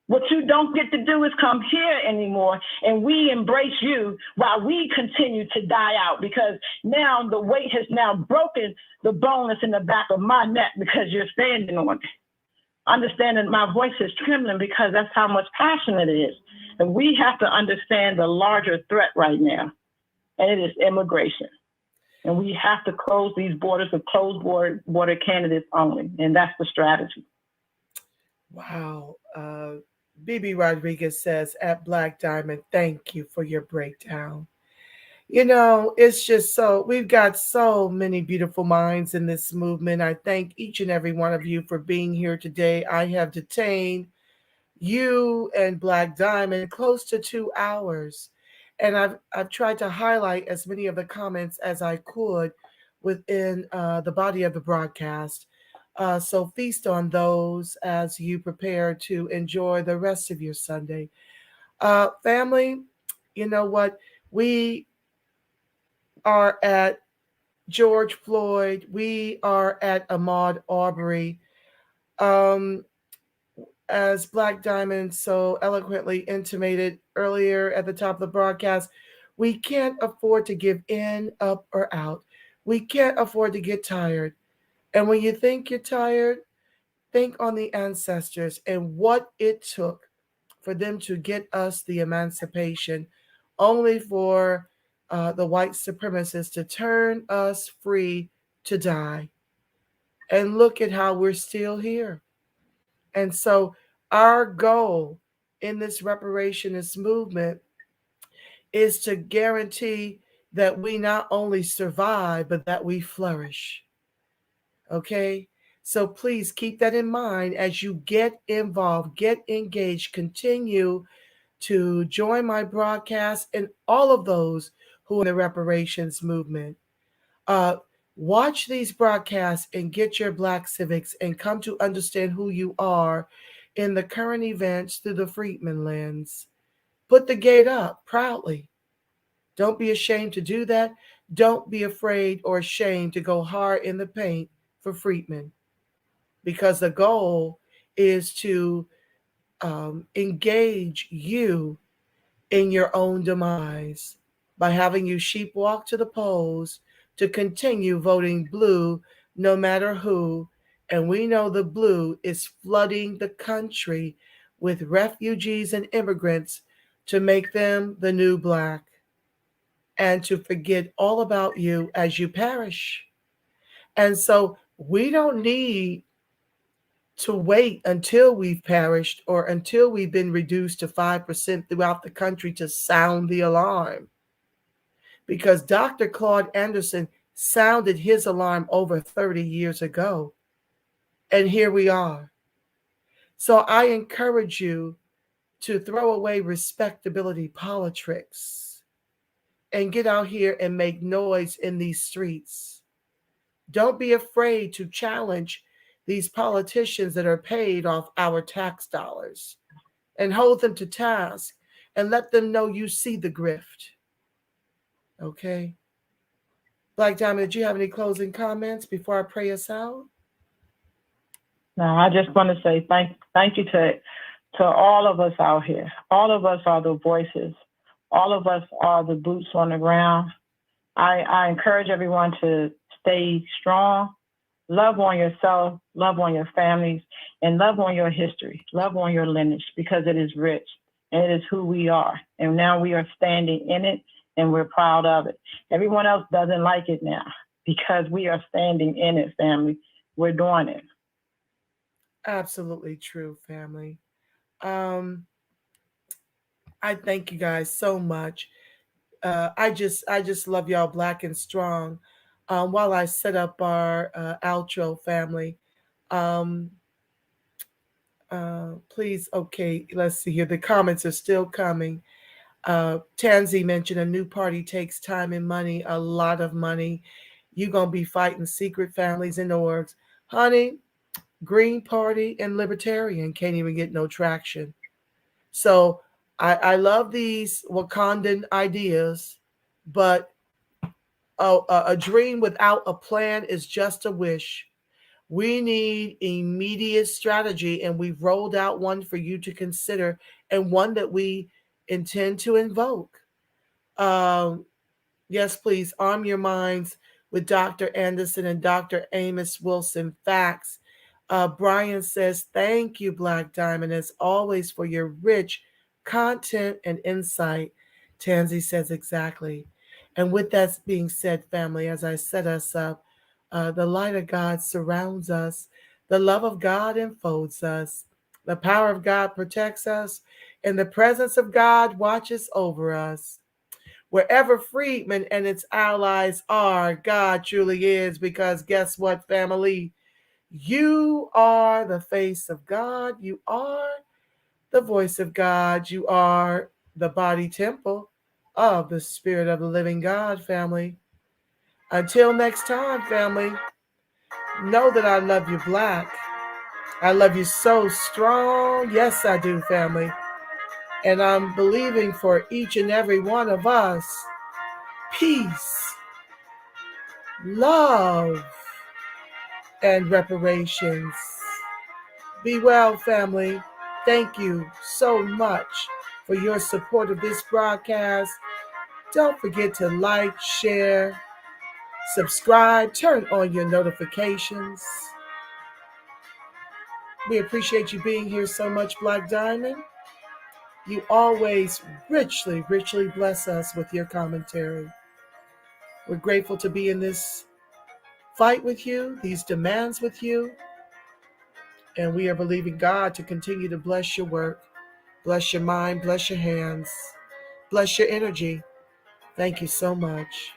What you don't get to do is come here anymore, and we embrace you while we continue to die out, because now the weight has now broken the bone that's in the back of my neck because you're standing on it. Understand that my voice is trembling because that's how much passion it is. And we have to understand the larger threat right now, and it is immigration. And we have to close these borders with closed border candidates only. And that's the strategy. Wow. BB Rodriguez says, at Black Diamond, thank you for your breakdown. You know, it's just so, we've got so many beautiful minds in this movement. I thank each and every one of you for being here today. I have detained you and Black Diamond close to 2 hours. And I've tried to highlight as many of the comments as I could within the body of the broadcast. So feast on those as you prepare to enjoy the rest of your Sunday. Family, you know what? We are at George Floyd. We are at Ahmaud Arbery. As Black Diamond so eloquently intimated earlier at the top of the broadcast, we can't afford to give in, up, or out. We can't afford to get tired. And when you think you're tired, think on the ancestors and what it took for them to get us the emancipation, only for the white supremacists to turn us free to die. And look at how we're still here. And so our goal in this reparationist movement is to guarantee that we not only survive, but that we flourish. Okay? So please keep that in mind as you get involved, get engaged, continue to join my broadcast and all of those who are in the reparations movement. Watch these broadcasts and get your Black civics and come to understand who you are in the current events through the Freedmen lens. Put the gate up proudly. Don't be ashamed to do that. Don't be afraid or ashamed to go hard in the paint for Freedmen, because the goal is to engage you in your own demise by having you sheep walk to the polls to continue voting blue no matter who. And we know the blue is flooding the country with refugees and immigrants to make them the new Black and to forget all about you as you perish. And so we don't need to wait until we've perished or until we've been reduced to 5% throughout the country to sound the alarm. Because Dr. Claude Anderson sounded his alarm over 30 years ago. And here we are. So I encourage you to throw away respectability politics and get out here and make noise in these streets. Don't be afraid to challenge these politicians that are paid off our tax dollars and hold them to task and let them know you see the grift. Okay? Black Diamond, did you have any closing comments before I pray us out? No, I just want to say thank you to all of us out here. All of us are the voices. All of us are the boots on the ground. I encourage everyone to stay strong, love on yourself, love on your families, and love on your history, love on your lineage, because it is rich and it is who we are. And now we are standing in it and we're proud of it. Everyone else doesn't like it now because we are standing in it, family. We're doing it. Absolutely true, family. I thank you guys so much. I just love y'all Black and strong. While I set up our outro, family, please, okay, let's see here. The comments are still coming. Tansy mentioned a new party takes time and money, a lot of money. You're going to be fighting secret families and orgs. Honey, Green Party and Libertarian can't even get no traction. So I love these Wakandan ideas, but a dream without a plan is just a wish. We need immediate strategy, and we've rolled out one for you to consider, and one that we intend to invoke. Yes, please arm your minds with Dr. Anderson and Dr. Amos Wilson facts. Brian says, thank you, Black Diamond, as always, for your rich content and insight. Tansy says exactly. And with that being said, family, as I set us up, the light of God surrounds us. The love of God enfolds us. The power of God protects us. And the presence of God watches over us. Wherever Freedmen and its allies are, God truly is, because guess what, family? You are the face of God. You are the voice of God. You are the body temple of the Spirit of the living God, family. Until next time, family, know that I love you, Black. I love you so strong. Yes, I do, family. And I'm believing for each and every one of us peace, love, and reparations. Be well, family. Thank you so much for your support of this broadcast. Don't forget to like, share, subscribe, turn on your notifications. We appreciate you being here so much, Black Diamond. You always richly, richly bless us with your commentary. We're grateful to be in this fight with you, these demands with you, and we are believing God to continue to bless your work, bless your mind, bless your hands, bless your energy. Thank you so much.